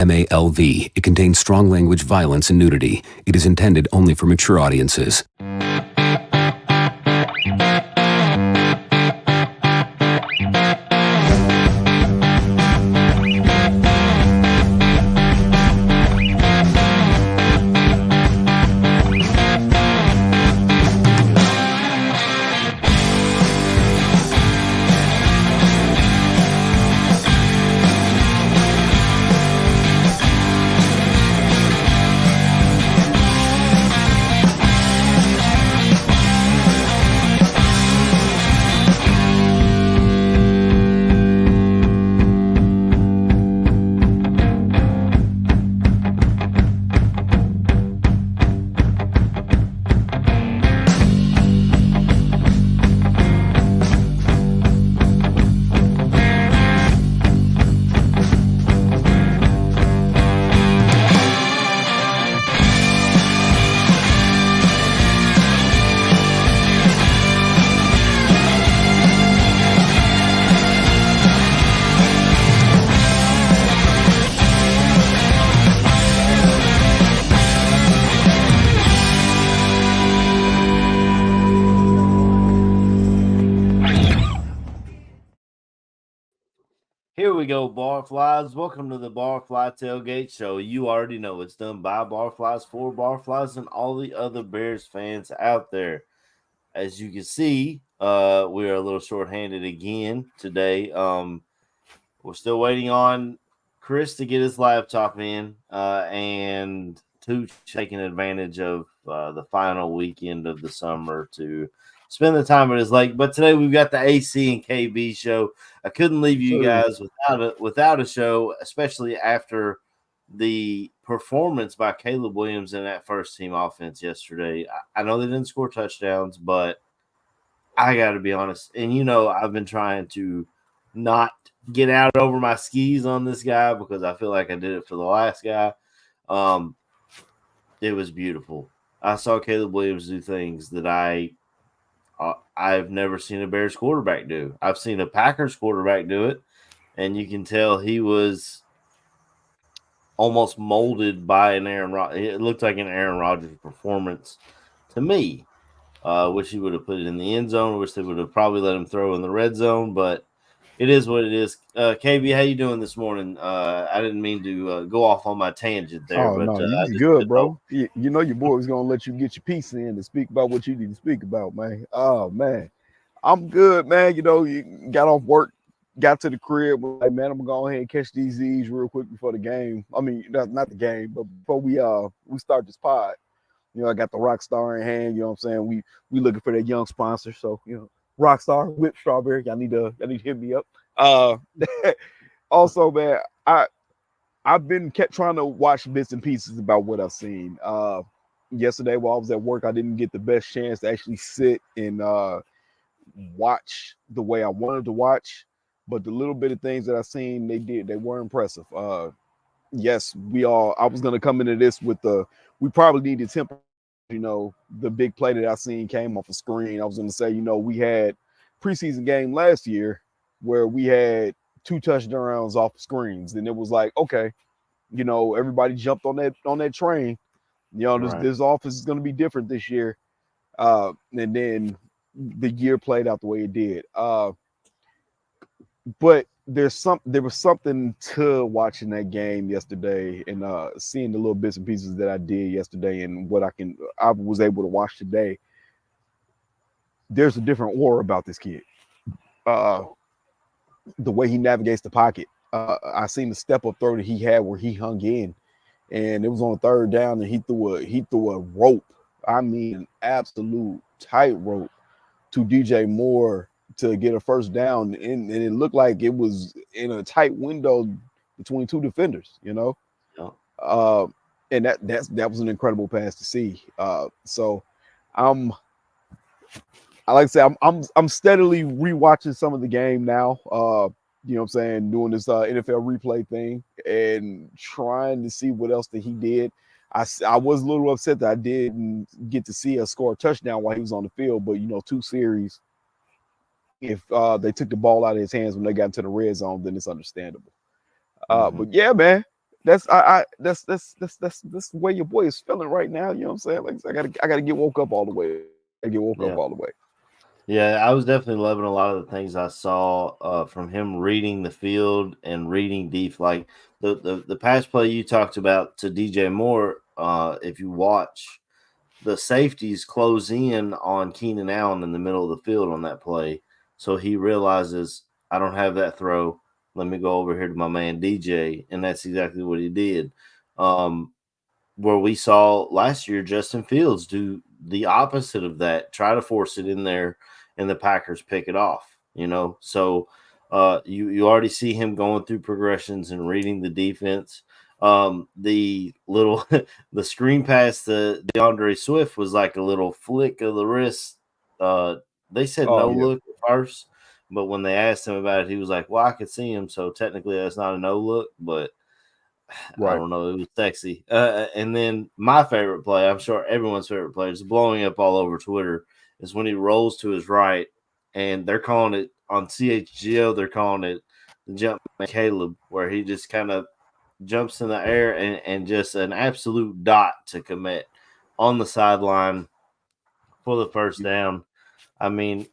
MALV. It contains strong language, violence, and nudity. It is intended only for mature audiences. Here we go, Barflies. Welcome to the Barfly Tailgate Show. You already know it's done by Barflies, for Barflies, and all the other Bears fans out there. As you can see, we are a little short-handed again today. We're still waiting on Chris to get his laptop in, and Tooch taking advantage of the final weekend of the summer to spend the time at his lake. But today we've got the AC and KB show. I couldn't leave you guys without a show, especially after the performance by Caleb Williams in that first team offense yesterday. I know they didn't score touchdowns, but I got to be honest. And, you know, I've been trying to not get out over my skis on this guy because I feel like I did it for the last guy. It was beautiful. I saw Caleb Williams do things that I've never seen a Bears quarterback do. I've seen a Packers quarterback do it, and you can tell he was almost molded by an Aaron Rodgers. It looked like an Aaron Rodgers performance to me. Wish he would have put it in the end zone. Wish they would have probably let him throw in the red zone, but it is what it is. KB, how you doing this morning? I didn't mean to go off on my tangent there. Oh, but, no, you good, bro. You know your boy was going to let you get your piece in to speak about what you need to speak about, man. Oh, man. I'm good, man. You know, you got off work, got to the crib. Like, man, I'm going to go ahead and catch these Z's real quick before the game. I mean, not the game, but before we start this pod. You know, I got the Rockstar in hand. You know what I'm saying? We looking for that young sponsor. So, you know, Rockstar, Whip Strawberry. Y'all need to hit me up. Also, man, I've been kept trying to watch bits and pieces about what I've seen. Yesterday while I was at work, I didn't get the best chance to actually sit and watch the way I wanted to watch. But the little bit of things that I seen, they were impressive. Yes, I was gonna come into this with we probably needed tempo. You know, the big play that I seen came off the screen. I was gonna say, you know, we had preseason game last year where we had 2 touchdowns off screens, and it was like, okay, you know, everybody jumped on that train. You know, this offense is going to be different this year, and then the year played out the way it did. But there was something to watching that game yesterday and seeing the little bits and pieces that I did yesterday and what I was able to watch today. There's a different aura about this kid. The way he navigates the pocket. I seen the step-up throw that he had where he hung in, and it was on 3rd down, and he threw a rope. I mean, an absolute tight rope to DJ Moore to get a first down, and it looked like it was in a tight window between 2 defenders. You know, and that was an incredible pass to see. So like I said, I'm steadily rewatching some of the game now. You know what I'm saying? Doing this NFL replay thing and trying to see what else that he did. I was a little upset that I didn't get to see us score a touchdown while he was on the field, but you know, 2 series. If they took the ball out of his hands when they got into the red zone, then it's understandable. But yeah, man, that's the way your boy is feeling right now. You know what I'm saying? Like I gotta get woke up all the way. I get woke up Yeah. all the way. Yeah, I was definitely loving a lot of the things I saw from him reading the field and reading deep. Like the pass play you talked about to DJ Moore, if you watch, the safeties close in on Keenan Allen in the middle of the field on that play. So he realizes, I don't have that throw. Let me go over here to my man DJ. And that's exactly what he did. Um, where we saw last year Justin Fields do the opposite of that, try to force it in there, and the Packers pick it off. So you already see him going through progressions and reading the defense. The little the screen pass to DeAndre Swift was like a little flick of the wrist. Uh, they said Oh no yeah, look at first, but when they asked him about it, he was like, "Well, I could see him, so technically that's not a no look, but." I right. don't know. It was sexy. And then my favorite play, I'm sure everyone's favorite play, is blowing up all over Twitter, is when he rolls to his right, and they're calling it on CHGO. They're calling it the jump man Caleb, where he just kind of jumps in the air and just an absolute dot to commit on the sideline for the first down. I mean,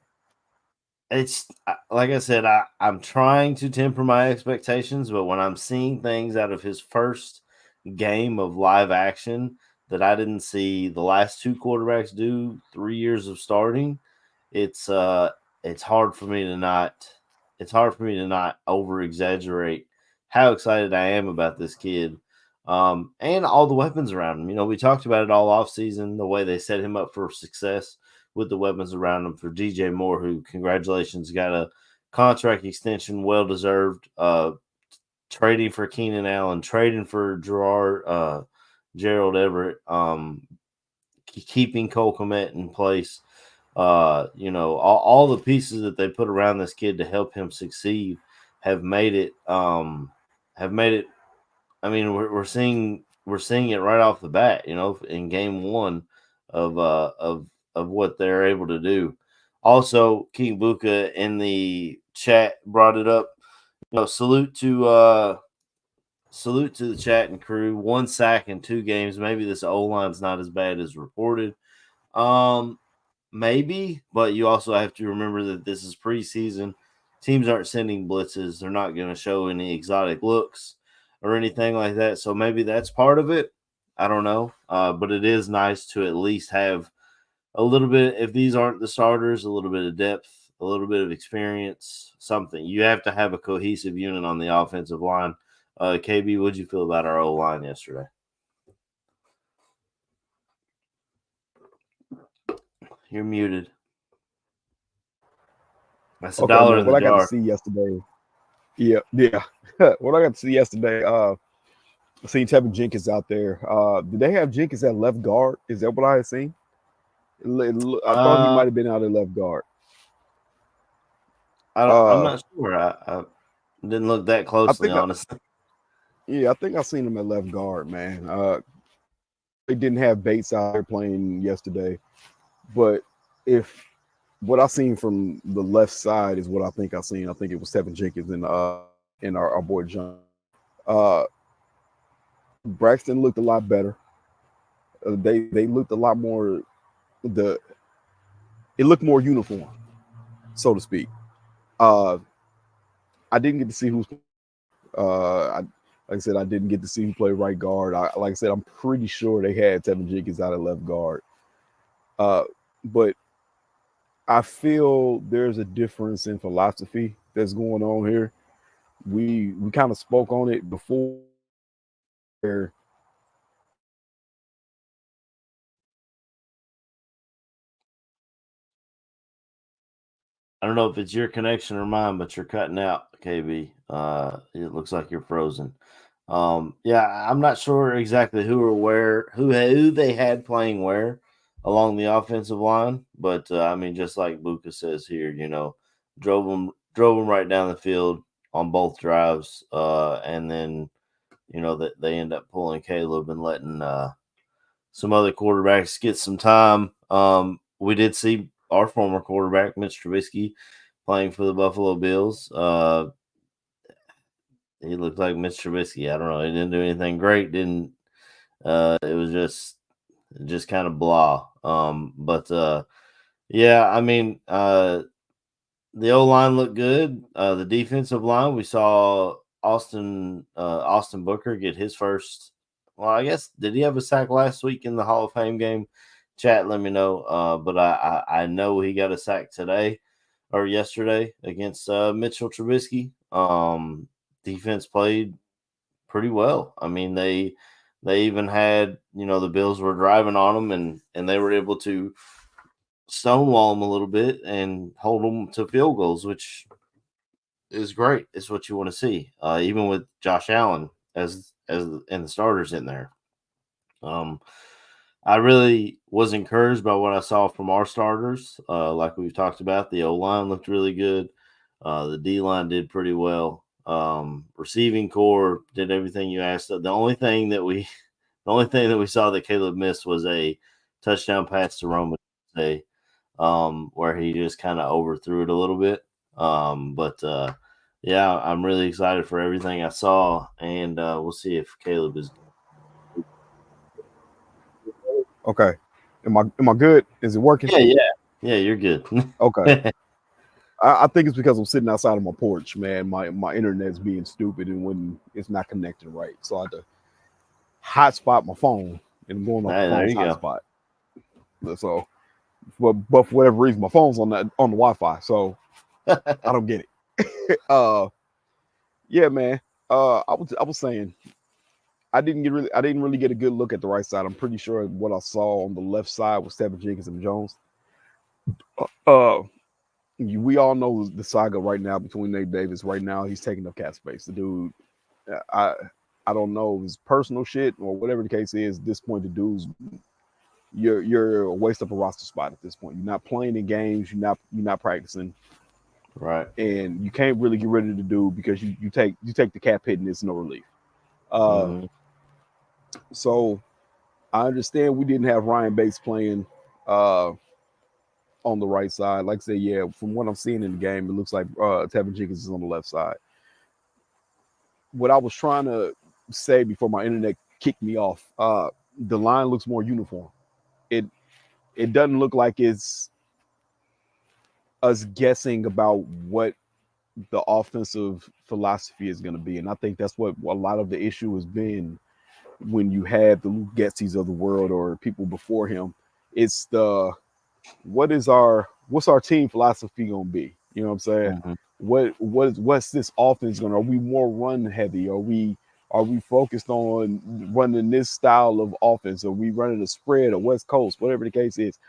it's like I said, I'm trying to temper my expectations, but when I'm seeing things out of his first game of live action that I didn't see the last two quarterbacks do 3 years of starting, it's uh it's hard for me to not over exaggerate how excited I am about this kid. And all the weapons around him. We talked about it all off season, the way they set him up for success with the weapons around him for DJ Moore, who congratulations got a contract extension, well deserved. Trading for Keenan Allen, trading for Gerald Everett, keeping Cole Kmet in place. All the pieces that they put around this kid to help him succeed have made it. Have made it. I mean, we're seeing it right off the bat. In game one of what they're able to do. Also, King Buka in the chat brought it up. Salute to the chat and crew. 1 sack in 2 games. Maybe this O line's not as bad as reported. Um, Maybe, but you also have to remember that this is preseason. Teams aren't sending blitzes. They're not going to show any exotic looks or anything like that. So maybe that's part of it. I don't know. But it is nice to at least have a little bit, if these aren't the starters, a little bit of depth, a little bit of experience, something. You have to have a cohesive unit on the offensive line. KB, what'd you feel about our O line yesterday? You're muted. That's a Okay, dollar man. in the What I got to jar. see yesterday. Yeah, yeah. What I got to see yesterday. I seen Tevin Jenkins out there. Did they have Jenkins at left guard? Is that what I had seen? I thought he Uh, might have been out at left guard. I'm Uh, not sure. I didn't look that I closely, think I, honestly. yeah, I think I seen him at left guard, man. They didn't have Bates out there playing yesterday, but if what I seen from the left side is what I think I seen, I think it was Tevin Jenkins and our boy John. Uh, Braxton looked a lot better. They looked a lot more the it looked more uniform, so to speak. Uh, I didn't get to see who's like I said, I didn't get to see who played right guard. Like I said, I'm pretty sure they had Tevin Jenkins out at left guard. Uh, but I feel there's a difference in philosophy that's going on here. We kind of spoke on it before. Where I don't know if it's your connection or mine, but you're cutting out, KB. It looks like you're frozen. Yeah, I'm not sure exactly who or where, who they had playing where along the offensive line, but I mean, just like Buka says here, drove them right down the field on both drives, and then that they end up pulling Caleb and letting some other quarterbacks get some time. We did see our former quarterback, Mitch Trubisky, playing for the Buffalo Bills. he looked like Mitch Trubisky. I don't know. He didn't do anything great. Didn't it was just kind of blah. But yeah, I mean, the O line looked good. The defensive line, we saw Austin Booker get his first. Well, I guess did he have a sack last week in the Hall of Fame game? Chat, let me know. But I know he got a sack today or yesterday against Mitchell Trubisky. Defense played pretty well. I mean, they even had, the Bills were driving on them, and they were able to stonewall them a little bit and hold them to field goals, which is great. It's what you want to see, even with Josh Allen as and the starters in there. I really was encouraged by what I saw from our starters. Like we've talked about, the O line looked really good. The D line did pretty well. Receiving core did everything you asked. The only thing that we saw that Caleb missed was a touchdown pass to Roman, where he just kind of overthrew it a little bit. But yeah, I'm really excited for everything I saw, and we'll see if Caleb is. Okay. Am I good? Is it working? Yeah, you're good. Okay. I think it's because I'm sitting outside of my porch, man. My internet's being stupid and when it's not connecting right. So I had to hotspot my phone and I'm going off the phone's hotspot. So but for whatever reason, my phone's on the Wi-Fi, so I don't get it. Yeah, man. I was saying I didn't really get a good look at the right side. I'm pretty sure what I saw on the left side was Tevin Jenkins and Jones. We all know the saga right now between Nate Davis. Right now, he's taking up cap space. The dude, I don't know if it's personal shit or whatever the case is. At this point, the dude's you're a waste of a roster spot at this point. You're not playing in games. You're not practicing. Right. And you can't really get rid of the dude because you take the cap hit and it's no relief. So I understand we didn't have Ryan Bates playing on the right side. Like I said, yeah, from what I'm seeing in the game, it looks like Tevin Jenkins is on the left side. What I was trying to say before my internet kicked me off, the line looks more uniform. It doesn't look like it's us guessing about what the offensive philosophy is going to be. And I think that's what a lot of the issue has been when you have the Luke Getzes of the world or people before him. It's the what's our team philosophy going to be? You know what I'm saying? What's this offense going to? Are we more run heavy? Are we focused on running this style of offense? Are we running a spread or West Coast? Whatever the case is,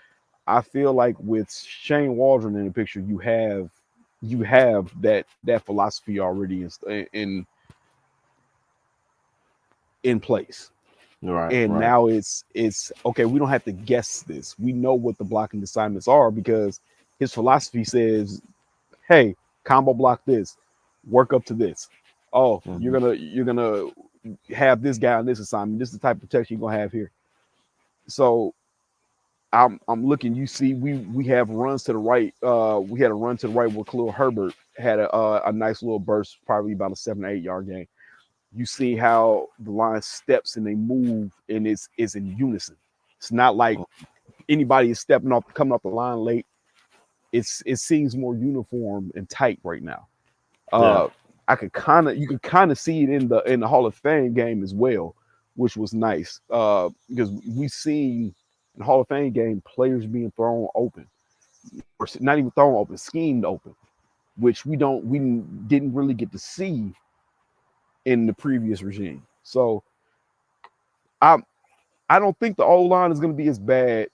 I feel like with Shane Waldron in the picture, you have that philosophy already in place. Right. And now it's okay. We don't have to guess this. We know what the blocking assignments are because his philosophy says, "Hey, combo block this, work up to this. Oh, you're gonna have this guy on this assignment. This is the type of protection you're gonna have here." So I'm looking. You see, we have runs to the right. We had a run to the right where Khalil Herbert had a nice little burst, probably about a 7 or 8 yard gain. You see how the line steps and they move, and it's in unison. It's not like anybody is coming off the line late. It seems more uniform and tight right now. You could kind of see it in the Hall of Fame game as well, which was nice because we've seen in the Hall of Fame game players being thrown open, or not even thrown open, schemed open, which we didn't really get to see in the previous regime. So I don't think the O-line is going to be as bad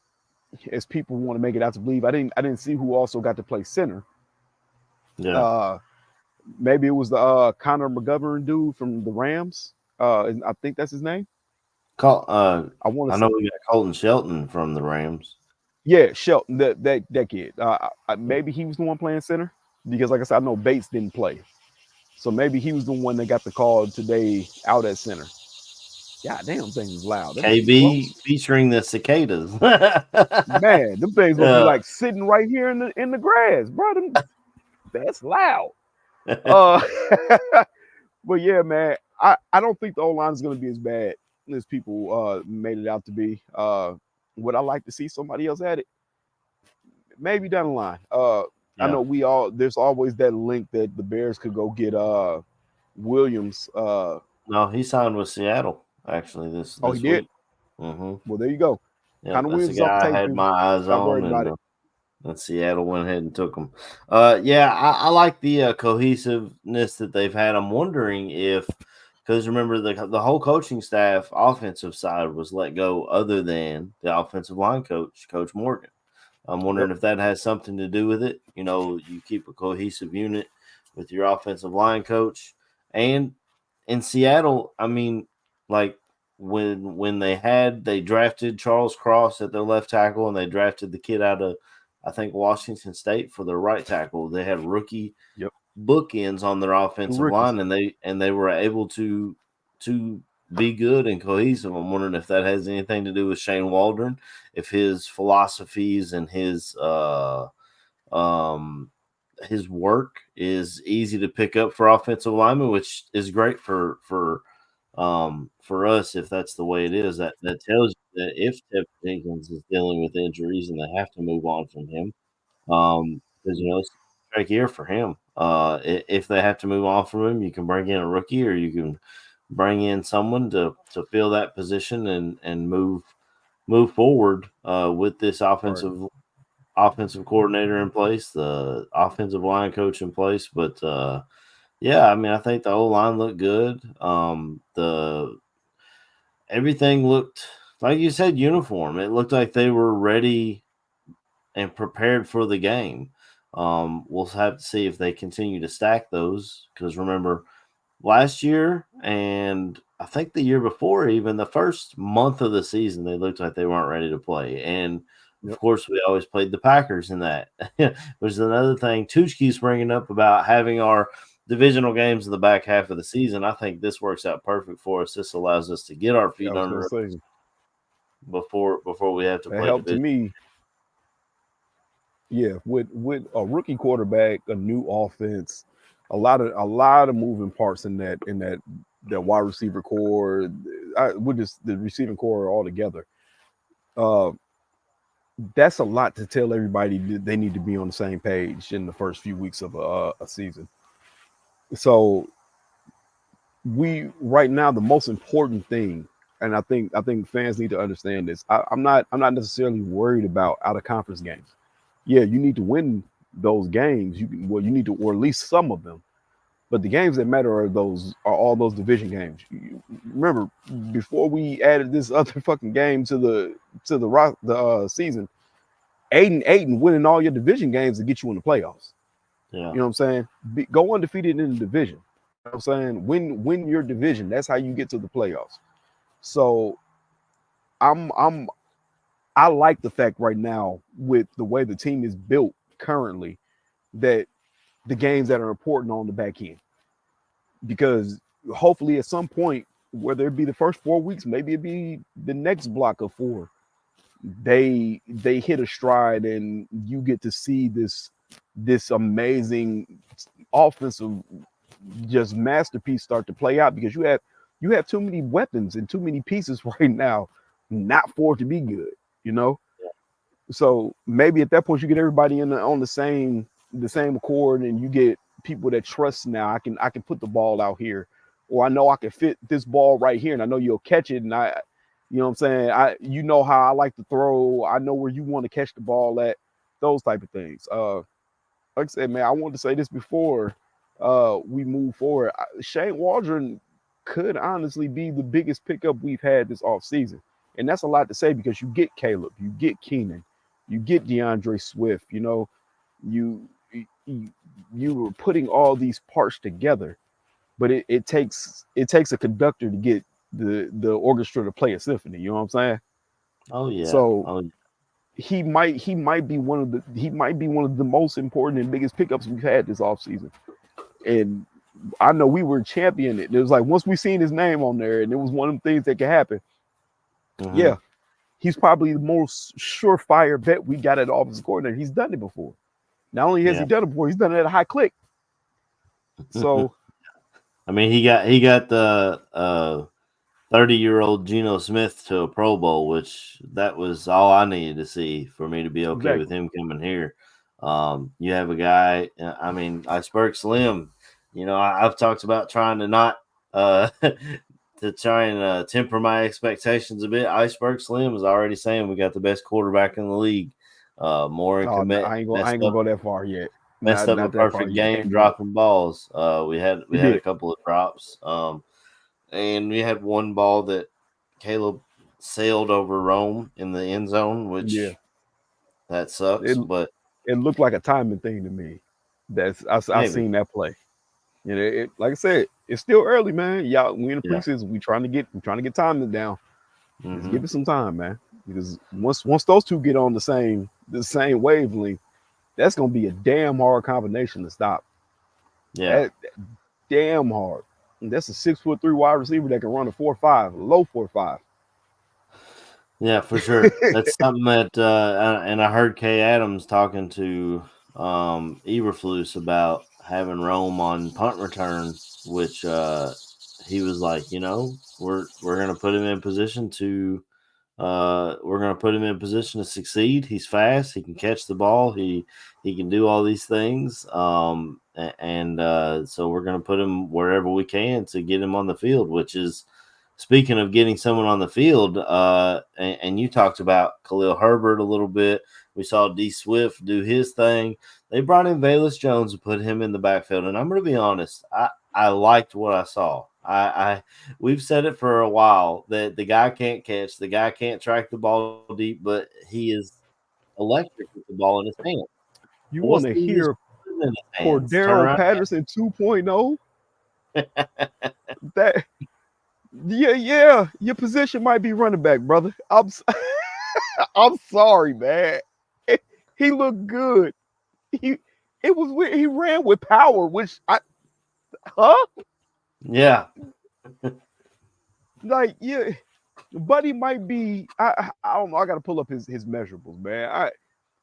as people want to make it out to believe. I didn't see who also got to play center. Yeah. Maybe it was the Connor McGovern dude from the Rams. I think that's his name. I know we got Colton Shelton from the Rams. Yeah, Shelton, that kid. Maybe he was the one playing center because, like I said, I know Bates didn't play. So maybe he was the one that got the call today out at center. God damn, thing is loud. KB featuring the cicadas. Man, them things will be like sitting right here in the grass, bro. That's loud. But yeah, man, I don't think the O-line is going to be as bad as people made it out to be. Would I like to see somebody else at it? Maybe down the line. I Yeah. know there's always that link that the Bears could go get Williams. No, he signed with Seattle actually Oh, he this did? week. Mm-hmm. Well, there you go. Yep, Connor that's the Williams is off guy the I tape. had my eyes Stop on, worrying about it. and Seattle went ahead and took him. Yeah, I like the cohesiveness that they've had. I'm wondering if, because remember the whole coaching staff, offensive side was let go, other than the offensive line coach, Coach Morgan. I'm Yep. wondering if that has something to do with it. You know, you keep a cohesive unit with your offensive line coach, and in Seattle, I mean, like when they drafted Charles Cross at their left tackle, and they drafted the kid out of, I think, Washington State for their right tackle. They had rookie Yep. bookends on their 2 offensive rookies. line, and they were able to be good and cohesive. I'm wondering if that has anything to do with Shane Waldron, if his philosophies and his work is easy to pick up for offensive linemen, which is great for us if that's the way it is. That tells you that if Tevin Jenkins is dealing with injuries and they have to move on from him, because it's a straight year for him. If they have to move on from him, you can bring in a rookie, or you can bring in someone to fill that position and move forward with this Right. offensive coordinator in place, the offensive line coach in place. But yeah, I mean, I think the O line looked good. The Everything looked, like you said, uniform. It looked like they were ready and prepared for the game. We'll have to see if they continue to stack those, because remember, last year and I think the year before, even the first month of the season, they looked like they weren't ready to play. And of Yep. course, we always played the Packers in that, which is another thing Tooch keeps bringing up about having our divisional games in the back half of the season. I think this works out perfect for us. This allows us to get our Yeah, feet I was gonna under say before we have to that play helped to division. me. Yeah, with a rookie quarterback, a new offense, a lot of moving parts in that wide receiver core, with the receiving core altogether. Uh, that's a lot to tell everybody that they need to be on the same page in the first few weeks of a season. So we right now the most important thing, and I think fans need to understand this. I'm not necessarily worried about out of conference games. Yeah, you need to win those games. You need to, or at least some of them. But the games that matter are all those division games. Remember, before we added this other fucking game to the season, 8-8 and winning all your division games to get you in the playoffs. Yeah. You know what I'm saying? Go undefeated in the division. You know what I'm saying? Win your division. That's how you get to the playoffs. So I'm I like the fact right now with the way the team is built currently that the games that are important on the back end, because hopefully at some point, whether it be the first 4 weeks, maybe it be the next block of 4, they hit a stride and you get to see this amazing offensive just masterpiece start to play out, because you have too many weapons and too many pieces right now not for it to be good, you know. So maybe at that point you get everybody on the same accord, and you get people that trust. Now I can put the ball out here, or I know I can fit this ball right here, and I know you'll catch it. And you know what I'm saying, how I like to throw. I know where you want to catch the ball at. Those type of things. Like I said, man, I wanted to say this before we move forward. Shane Waldron could honestly be the biggest pickup we've had this offseason. And that's a lot to say, because you get Caleb, you get Keenan, you get DeAndre Swift. You know, you were putting all these parts together, but it takes a conductor to get the orchestra to play a symphony. You know what I'm saying? Oh yeah. So Oh he might be one of the most important and biggest pickups we've had this offseason. And I know we were championing it. It was like, once we seen his name on there, and it was one of the things that could happen. mm-hmm. Yeah, he's probably the most surefire bet we got at offensive coordinator. He's done it before. Not only has he done it before, he's done it at a high click. So I mean, he got the 30-year-old Geno Smith to a Pro Bowl, which that was all I needed to see for me to be okay with Exactly. him coming here. You have a guy. I mean, Iceberg Slim. I've talked about trying to not to try and temper my expectations a bit. Iceberg Slim is already saying we got the best quarterback in the league. More Oh, no, commit I ain't gonna go that far yet. messed up a Not that far perfect yet. game Can't do it. dropping balls. We He had a did. couple of drops. And we had one ball that Caleb sailed over Rome in the end zone, Yeah. which that sucks, It but it looked like a timing thing to me. I maybe. seen that play. Like I said, it's still early, man. Y'all, we in the Yeah. preseason. We trying to get timing down. Just Mm-hmm. give it some time, man. Because once those two get on the same wavelength, that's gonna be a damn hard combination to stop. Yeah. That damn hard. And that's a 6'3" wide receiver that can run a 4.5, low 4.5. Yeah, for sure. That's something that and I heard Kay Adams talking to Eberflus about having Rome on punt return, which he was like, we're gonna put him in position to succeed. He's fast. He can catch the ball. He can do all these things. And so we're going to put him wherever we can to get him on the field. Which is, speaking of getting someone on the field. And you talked about Khalil Herbert a little bit. We saw D Swift do his thing. They brought in Velus Jones and put him in the backfield. And I'm going to be honest, I liked what I saw. We've said it for a while that the guy can't catch, the guy can't track the ball deep, but he is electric with the ball in his hand. You We'll want to see, just hear put it in his hands, turn Cordero around. Patterson 2.0? That yeah, your position might be running back, brother. I'm sorry, man. He looked good. It was weird. He ran with power, which Yeah, like yeah, Buddy might be. I don't know. I got to pull up his measurables, man.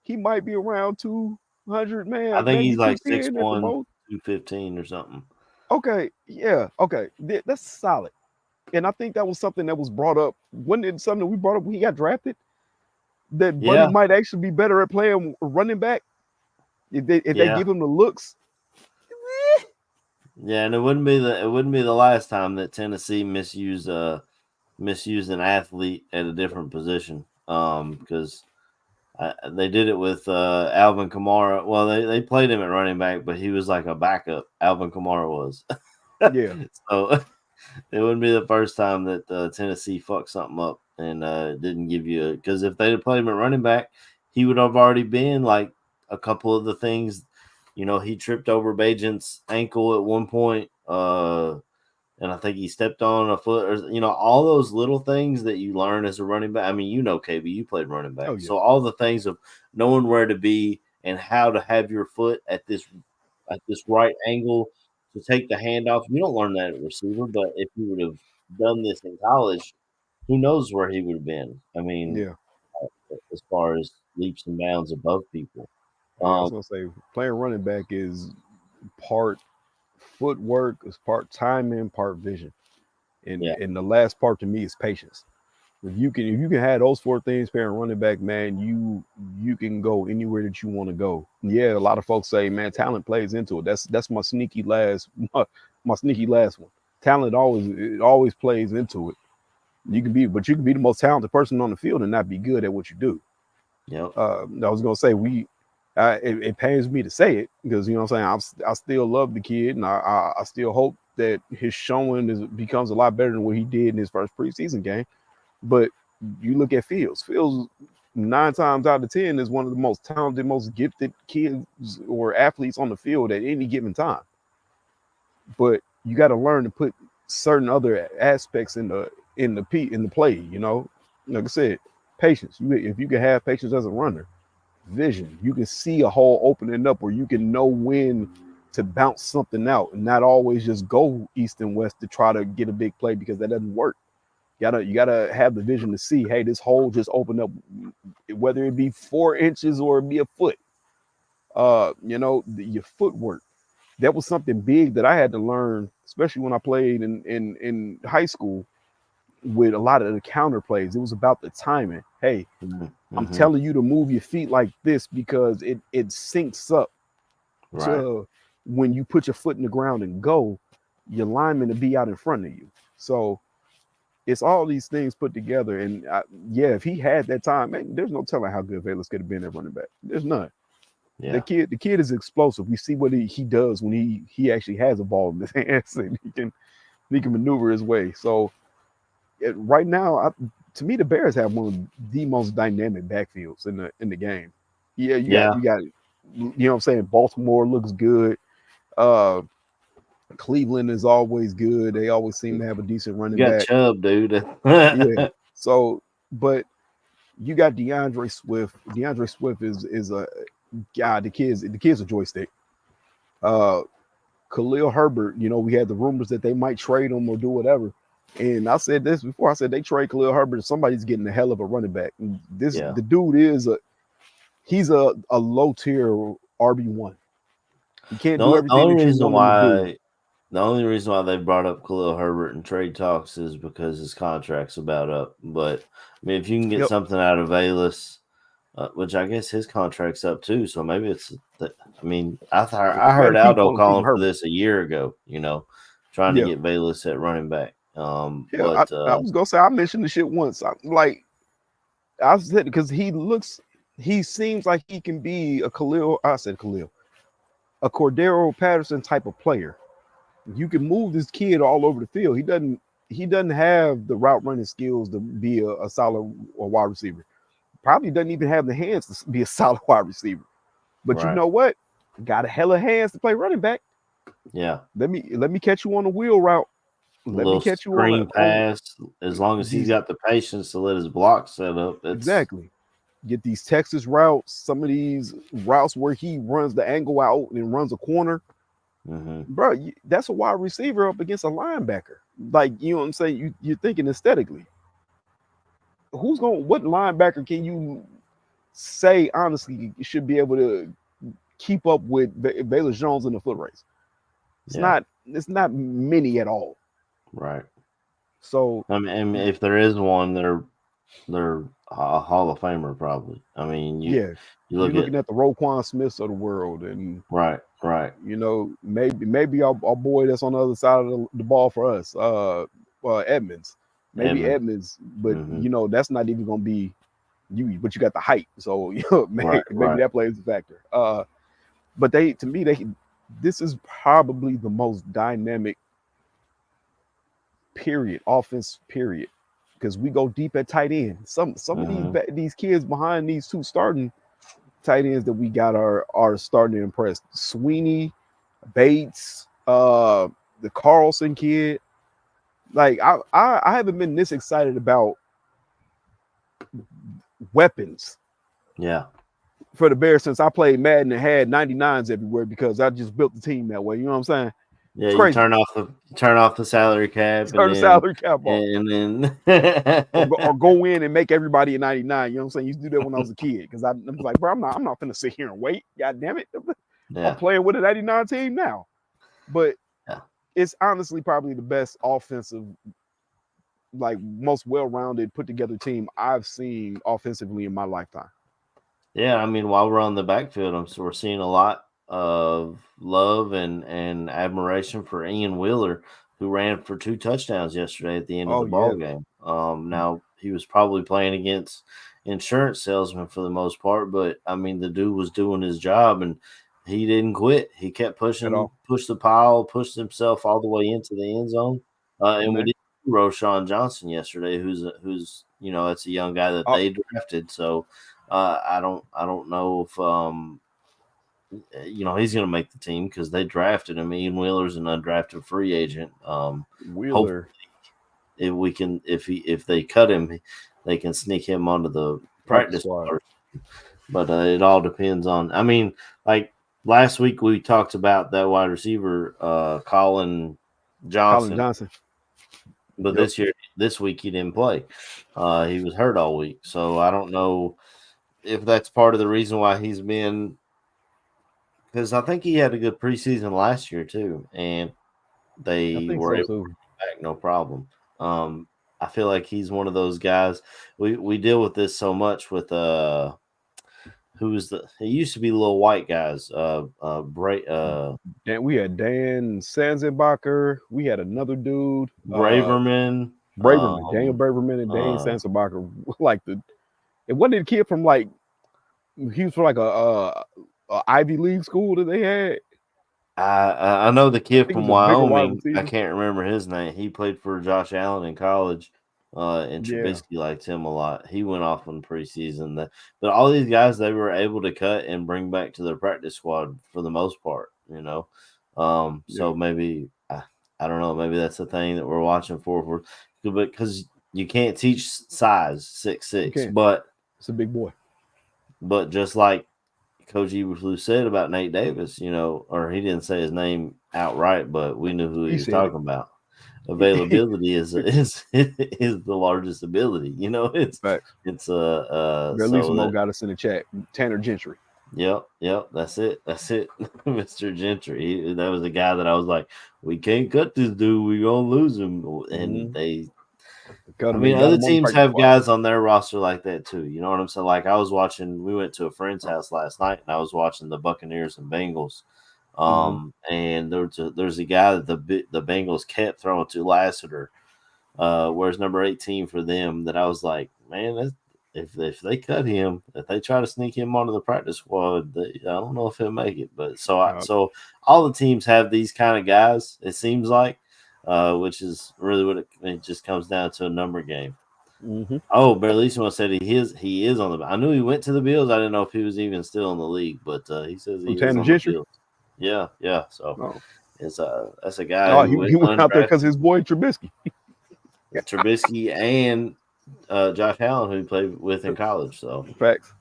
He might be around 200, I man, think maybe he's like 210 at the 6'1", most. 215 or something. Okay, yeah, okay, that's solid. And I think that was something that was brought up. Wasn't it something we brought up when he got drafted? That Buddy Yeah, might actually be better at playing running back if they yeah, give him the looks. yeah, and it wouldn't be the last time that Tennessee misused an athlete at a different position. Because they did it with Alvin Kamara. Well, they played him at running back, but he was like a backup. Alvin Kamara was. Yeah, So it wouldn't be the first time that Tennessee fucked something up and didn't give you because if they'd have played him at running back, he would have already been like a couple of the things. He tripped over Bajent's ankle at one point. And I think he stepped on a foot, or all those little things that you learn as a running back. I mean, KB, you played running back, oh yeah, so all the things of knowing where to be and how to have your foot at this right angle to take the handoff. You don't learn that at receiver, but if you would have done this in college, who knows where he would have been? I mean, yeah, as far as leaps and bounds above people. yeah. I Um, was gonna say playing running back is part footwork, is part timing, part vision, yeah, and the last part to me is patience. If you can have those four things pairing running back, man, you can go anywhere that you want to go. Yeah, a lot of folks say, man, talent plays into it. That's my sneaky last my sneaky last one. Talent always plays into it. You can be the most talented person on the field and not be good at what you do. yep, I was gonna say it pains me to say it because you know what I'm saying. I still love the kid, and I still hope that his showing becomes a lot better than what he did in his first preseason game. But you look at Fields. Fields 9 times out of 10 is one of the most talented, most gifted kids or athletes on the field at any given time. But you got to learn to put certain other aspects in the play. Like I said, patience. If you can have patience as a runner, vision. You can see a hole opening up, or you can know when to bounce something out, and not always just go east and west to try to get a big play because that doesn't work. You gotta have the vision to see, hey, this hole just opened up, whether it be 4 inches or it be a foot. Your footwork, that was something big that I had to learn, especially when I played in high school with a lot of the counter plays. It was about the timing. Hey, I'm Mm-hmm. telling you to move your feet like this because it syncs up Right. to when you put your foot in the ground and go, your lineman to be out in front of you. So it's all these things put together. And if he had that time, man, there's no telling how good Velus could have been at running back. There's none. Yeah. The kid is explosive. We see what he does when he actually has a ball in his hands and he can maneuver his way. So right now, to me, the Bears have one of the most dynamic backfields in the game. Yeah, you got you know what I'm saying. Baltimore looks good. Cleveland is always good. They always seem to have a decent You running got back. Chubb, dude. Yeah. So, but you got DeAndre Swift. DeAndre Swift is a God. The kid's a joystick. Khalil Herbert. You know, we had the rumors that they might trade him or do whatever. And I said this before. I said they trade Khalil Herbert. Somebody's getting a hell of a running back. And the dude is he's a low tier RB1. He can't do everything that you want him to do. The only reason why they brought up Khalil Herbert in trade talks is because his contract's about up. But I mean, if you can get something out of Velus, which I guess his contract's up too, so maybe it's. I mean, I heard Aldo calling for this a year ago. You know, trying to get Velus at running back. But I was gonna say I mentioned the shit once. I said because he seems like he can be a Khalil. I said Khalil, a Cordero Patterson type of player. You can move this kid all over the field. He doesn't have the route running skills to be a solid wide receiver. Probably doesn't even have the hands to be a solid wide receiver. But you know what? Got a hell of hands to play running back. Yeah. Let me catch you on a wheel route. Let me catch you on a pass. As long as he's got the patience to let his block set up. Exactly. Get these Texas routes, some of these routes where he runs the angle out and runs a corner. Mm-hmm. Bro, that's a wide receiver up against a linebacker. Like, you know what I'm saying? You're thinking aesthetically. What linebacker can you say honestly should be able to keep up with Velus Jones in the foot race? It's not many at all. Right. So I mean, if there is one, they're a Hall of Famer probably. I mean, you're looking at the Roquan Smiths of the world, and right. You know, maybe our boy that's on the other side of the ball for us, Edmonds, Edmonds, but you know that's not even gonna be you. But you got the height, so you know maybe that plays a factor. But this is probably the most dynamic offense period, because we go deep at tight end. Some of these kids behind these two starting tight ends that we got are starting to impress. Sweeney, Bates, the Carlson kid. Like I haven't been this excited about weapons. Yeah. For the Bears since I played Madden and had 99s everywhere, because I just built the team that way. You know what I'm saying? Yeah, it's crazy. You turn off the salary cap, the salary cap off, and then or go in and make everybody a 99. You know what I'm saying? You used to do that when I was a kid, because I was like, bro, I'm not gonna sit here and wait. God damn it, I'm playing with a 99 team now. But it's honestly probably the best offensive, like most well-rounded, put together team I've seen offensively in my lifetime. Yeah, I mean, while we're on the backfield, we're seeing a lot of love and admiration for Ian Wheeler, who ran for 2 touchdowns yesterday at the end of the ball game. Now he was probably playing against insurance salesmen for the most part, but I mean, the dude was doing his job and he didn't quit. He kept pushed the pile, pushed himself all the way into the end zone. And we did Roschon Johnson yesterday, who's you know, that's a young guy that they drafted. So I don't know if you know, he's going to make the team because they drafted him. Ian Wheeler's an undrafted free agent. Wheeler, if they cut him, they can sneak him onto the practice squad. But it all depends on. I mean, like last week we talked about that wide receiver, Colin Johnson. But this week he didn't play. He was hurt all week, so I don't know if that's part of the reason why he's been because I think he had a good preseason last year too, and I they think were so able to too. back no problem. I feel like he's one of those guys. We deal with this so much with who was the? It used to be little white guys. Dan, we had Dan Sanzenbacher. We had another dude, Braverman. Braverman, Daniel Braverman, and Dan Sanzenbacher. Like it wasn't a kid from like he was from like a Ivy League school that they had. I know the I kid think it from was a bigger wide Wyoming. I receiver. can't remember his name. He played for Josh Allen in college, and Yeah, Trubisky liked him a lot. He went off in preseason. But all these guys they were able to cut and bring back to their practice squad for the most part. yeah. So maybe I don't know. Maybe that's the thing that we're watching for because you can't teach size You 6'6", can't. but It's a big boy. just like Coach Eberflus said about Nate Davis, or he didn't say his name outright, but we knew who he He was said talking about. Availability is is the largest ability. facts. So Bellissimo that got us in the chat. Tanner Gentry. yep, that's it, Mr. Gentry. That was the guy that I was like, we can't cut this dude, we gonna lose him, and they. Cut I him mean, and got other him on the teams practice have squad. guys on their roster like that too. You know what I'm saying? Like we went to a friend's house last night, and I was watching the Buccaneers and Bengals. And there's a guy that the Bengals kept throwing to Lassiter, where's number 18 for them. That I was like, man, if they cut him, if they try to sneak him onto the practice squad, I don't know if he'll make it. But so all the teams have these kind of guys. It seems like. Which is really what it just comes down to, a number game. Oh, Berlissimo said he is on the. I knew he went to the Bills. I didn't know if he was even still in the league, but he says he is Tanner on the Gentry. Bills. Yeah. So Oh, that's a guy who he went went out there because undrafted. his boy Trubisky. Trubisky and Josh Allen, who he played with in college. So Facts.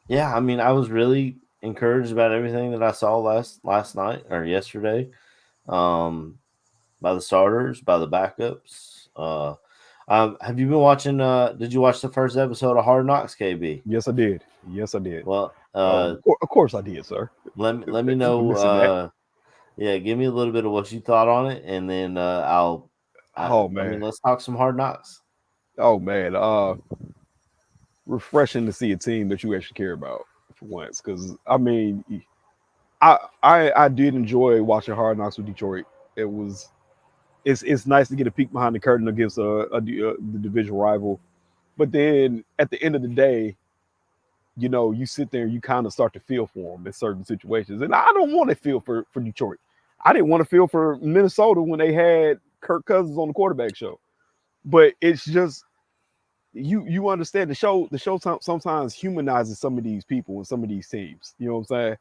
yeah, I mean, I was really encouraged about everything that I saw last night or yesterday. By the starters, by the backups. Have you been watching? Did you watch the first episode of Hard Knocks, KB? Yes, I did. Well, Of course I did, sir. let me You know. missing that? Yeah, give me a little bit of what you thought on it, and then Oh I mean, man. let's talk some Hard Knocks. Oh man. Refreshing to see a team that you actually care about for once. Because I mean, I did enjoy watching Hard Knocks with Detroit. It's nice to get a peek behind the curtain against the division rival. But then at the end of the day, you sit there and you kind of start to feel for them in certain situations. And I don't want to feel for Detroit. I didn't want to feel for Minnesota when they had Kirk Cousins on the quarterback show. But it's just you understand the show sometimes humanizes some of these people and some of these teams. You know what I'm saying?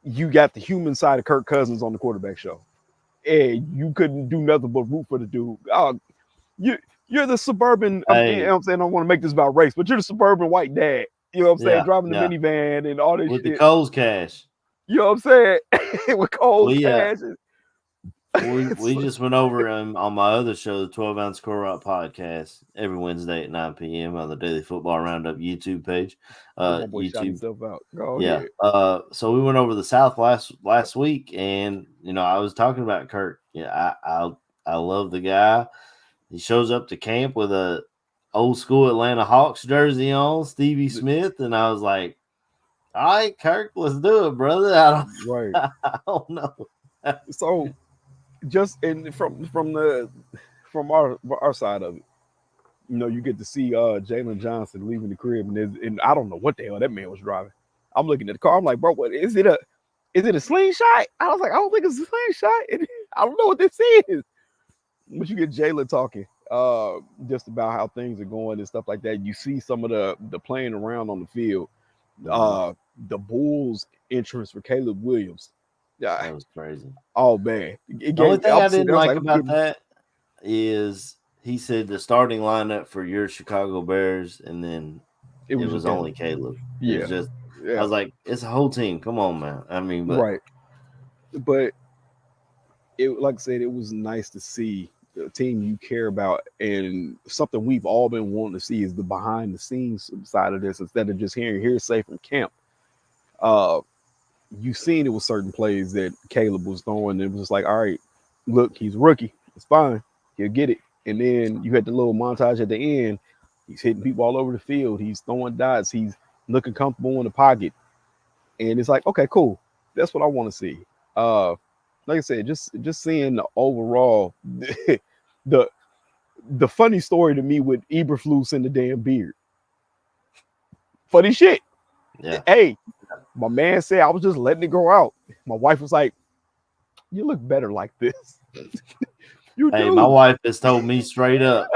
You got the human side of Kirk Cousins on the quarterback show. And you couldn't do nothing but root for the dude. You're the suburban. You know what I'm saying? I don't want to make this about race, but you're the suburban white dad. You know what I'm saying? Driving the minivan and all this with shit. the Coles Cash. You know what I'm saying? With Coles Cash. We just went over on my other show, the 12 Ounce Core Rock Podcast, every Wednesday at 9 p.m. on the Daily Football Roundup YouTube page. My boy YouTube. shot himself out. Go yeah. ahead. So we went over the South last week, and I was talking about Kirk. Yeah, I love the guy. He shows up to camp with a old school Atlanta Hawks jersey on, Stevie Smith, and I was like, all right, Kirk, let's do it, brother. I don't know. So just from our side of it, you get to see Jalen Johnson leaving the crib, and I don't know what the hell that man was driving. I'm looking at the car. I'm like, bro, what is it? Is it a slingshot? I was like, I don't think it's a slingshot. And I don't know what this is. But you get Jalen talking just about how things are going and stuff like that. You see some of the playing around on the field. The Bulls entrance for Caleb Williams. That was crazy. Oh man. The only thing I didn't like about that is he said the starting lineup for your Chicago Bears, and then it was only Caleb. Yeah. It was just I was like, it's a whole team. Come on, man. I mean, but right. But it, like I said, it was nice to see team you care about, and something we've all been wanting to see is the behind the scenes side of this instead of just hearing hearsay from camp. You've seen it with certain plays that Caleb was throwing. It was just like, all right, look, he's a rookie. It's fine. He'll get it. And then you had the little montage at the end. He's hitting people all over the field. He's throwing dots. He's looking comfortable in the pocket. And it's like, okay, cool. That's what I want to see. Like I said, just seeing the overall the funny story to me with Eberflus and the damn beard. Funny shit. Yeah. Hey, my man said I was just letting it grow out. My wife was like, "You look better like this." You Hey, do. my wife has told me straight up,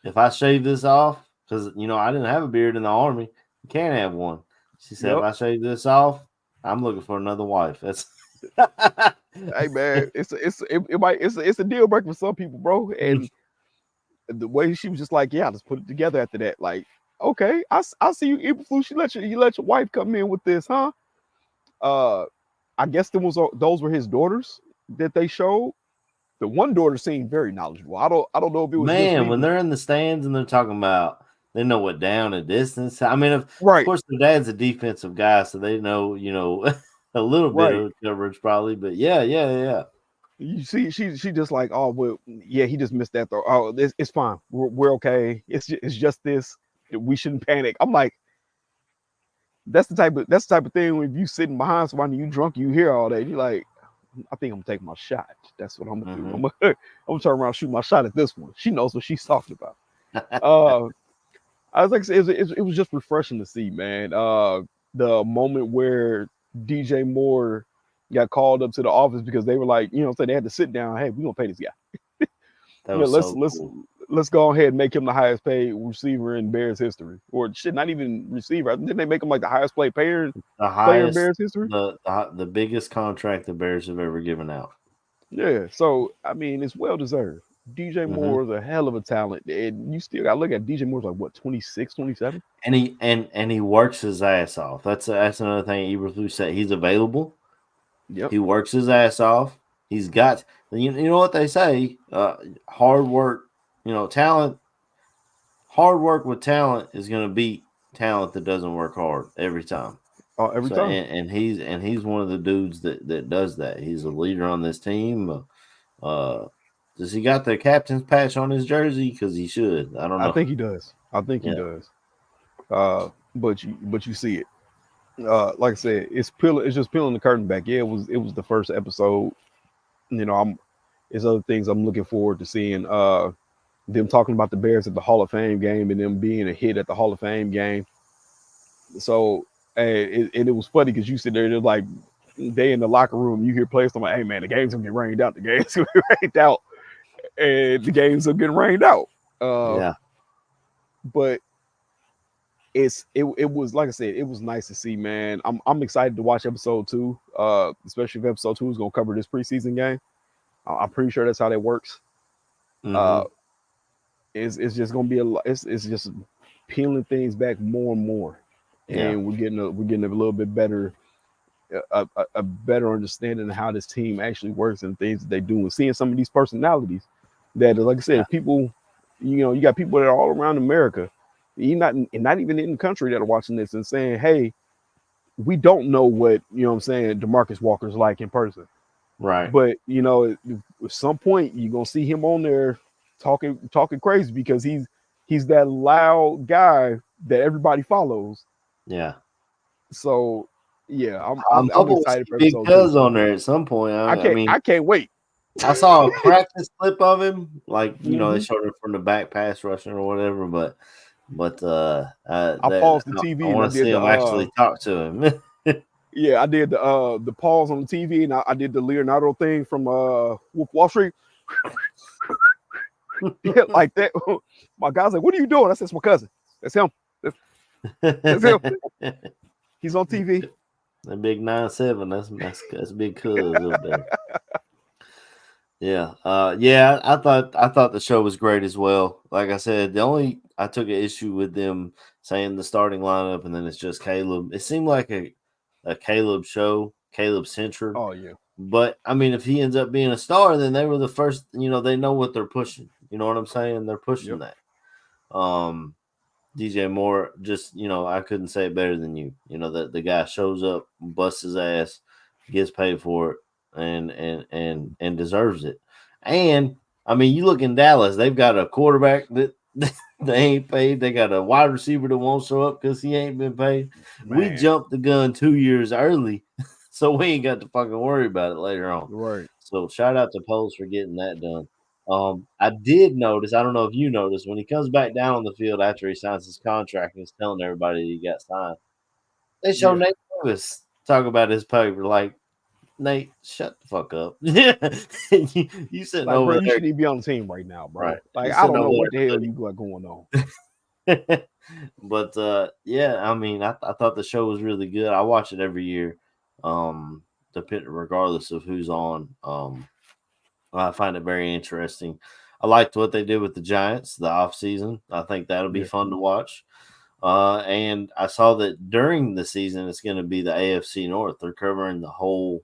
if I shave this off, because I didn't have a beard in the Army, you can't have one. She said, if I shave this off, I'm looking for another wife. That's hey man, it's a deal breaker for some people, bro. And the way she was just like, yeah, let's put it together after that. Like, okay, I see you, Eberflus. You let your wife come in with this, huh? I guess those were his daughters that they showed. The one daughter seemed very knowledgeable. I don't know if it was when they're in the stands and they're talking about they know what down and distance. I mean, of right. course, their dad's a defensive guy, so they know a little bit of coverage probably. But yeah. You see, she just like, oh well, yeah, he just missed that throw. Oh, it's fine. We're okay. It's just this. We shouldn't panic. I'm like, that's the type of thing when you sitting behind somebody, you drunk, you hear all that, you're like, I think I'm gonna take my shot. That's what I'm gonna do. I'm gonna turn around and shoot my shot at this one. She knows what she's talking about. I was like, it was just refreshing to see, man. The moment where DJ Moore got called up to the office because they were like, so they had to sit down. Hey, we're gonna pay this guy. Let's go ahead and make him the highest paid receiver in Bears history, or shit, not even receiver. Didn't they make him like the highest paid player in Bears history? The biggest contract the Bears have ever given out. Yeah, so I mean, it's well deserved. DJ Moore is a hell of a talent, and you still got to look at DJ Moore's like what 26, 27, and he works his ass off. That's another thing. Eberflus said he's available. Yep, he works his ass off. He's got you know what they say, hard work. Talent. Hard work with talent is going to beat talent that doesn't work hard every time. Every time. And he's one of the dudes that does that. He's a leader on this team. Does he got the captain's patch on his jersey? Because he should. I don't know. I think he does. He does. But you see it. Like I said, it's just peeling the curtain back. Yeah, it was the first episode. There's other things I'm looking forward to seeing. Them talking about the Bears at the Hall of Fame game and them being a hit at the Hall of Fame game. So, it was funny because you sit there, they're like, they in the locker room, you hear players talking like, hey man, the game's gonna get rained out. The game's gonna get rained out. And the games are getting rained out. But it was, like I said, it was nice to see, man. I'm excited to watch episode 2, especially if episode 2 is gonna cover this preseason game. I'm pretty sure that's how that works. It's just gonna be it's just peeling things back more and more, and we're getting a little bit better, a better understanding of how this team actually works and things that they do, and seeing some of these personalities that, like I said, people, you got people that are all around America, not even in the country, that are watching this and saying, hey, we don't know what DeMarcus Walker's like in person, right? But at some point you're gonna see him on there talking crazy because he's that loud guy that everybody follows. Yeah. So yeah, I'm excited for Big Cuz on there at some point. I can't wait. I saw a practice clip of him, like they showed it from the back pass rushing or whatever. But I paused the TV. I want to see him actually talk to him. Yeah, I did the pause on the TV, and I did the Leonardo thing from Wall Street. Like that. My guy's like, "What are you doing?" I said, "It's my cousin. That's him. That's him. He's on TV." The big 9'7". That's big Cuz up there. Yeah. I thought the show was great as well. Like I said, I took an issue with them saying the starting lineup and then it's just Caleb. It seemed like a Caleb show, Caleb centered. Oh yeah. But I mean, if he ends up being a star, then they were the first. They know what they're pushing. You know what I'm saying? They're pushing that. DJ Moore, just I couldn't say it better than you. The guy shows up, busts his ass, gets paid for it, and deserves it. And I mean, you look in Dallas, they've got a quarterback that they ain't paid. They got a wide receiver that won't show up because he ain't been paid. Man. We jumped the gun 2 years early, so we ain't got to fucking worry about it later on. Right. So shout out to Post for getting that done. I did notice, I don't know if you noticed, when he comes back down on the field after he signs his contract and he's telling everybody he got signed, they show Nate Davis talk about his paper. Like, Nate, shut the fuck up. you sitting like, over bro, there. you shouldn't even be on the team right now, bro. Right. Like, I don't know what the hell you got going on. But yeah, I mean, I thought the show was really good. I watch it every year, regardless of who's on. I find it very interesting. I liked what they did with the Giants, the off season. I think that'll be fun to watch. And I saw that during the season, it's going to be the AFC North. They're covering a whole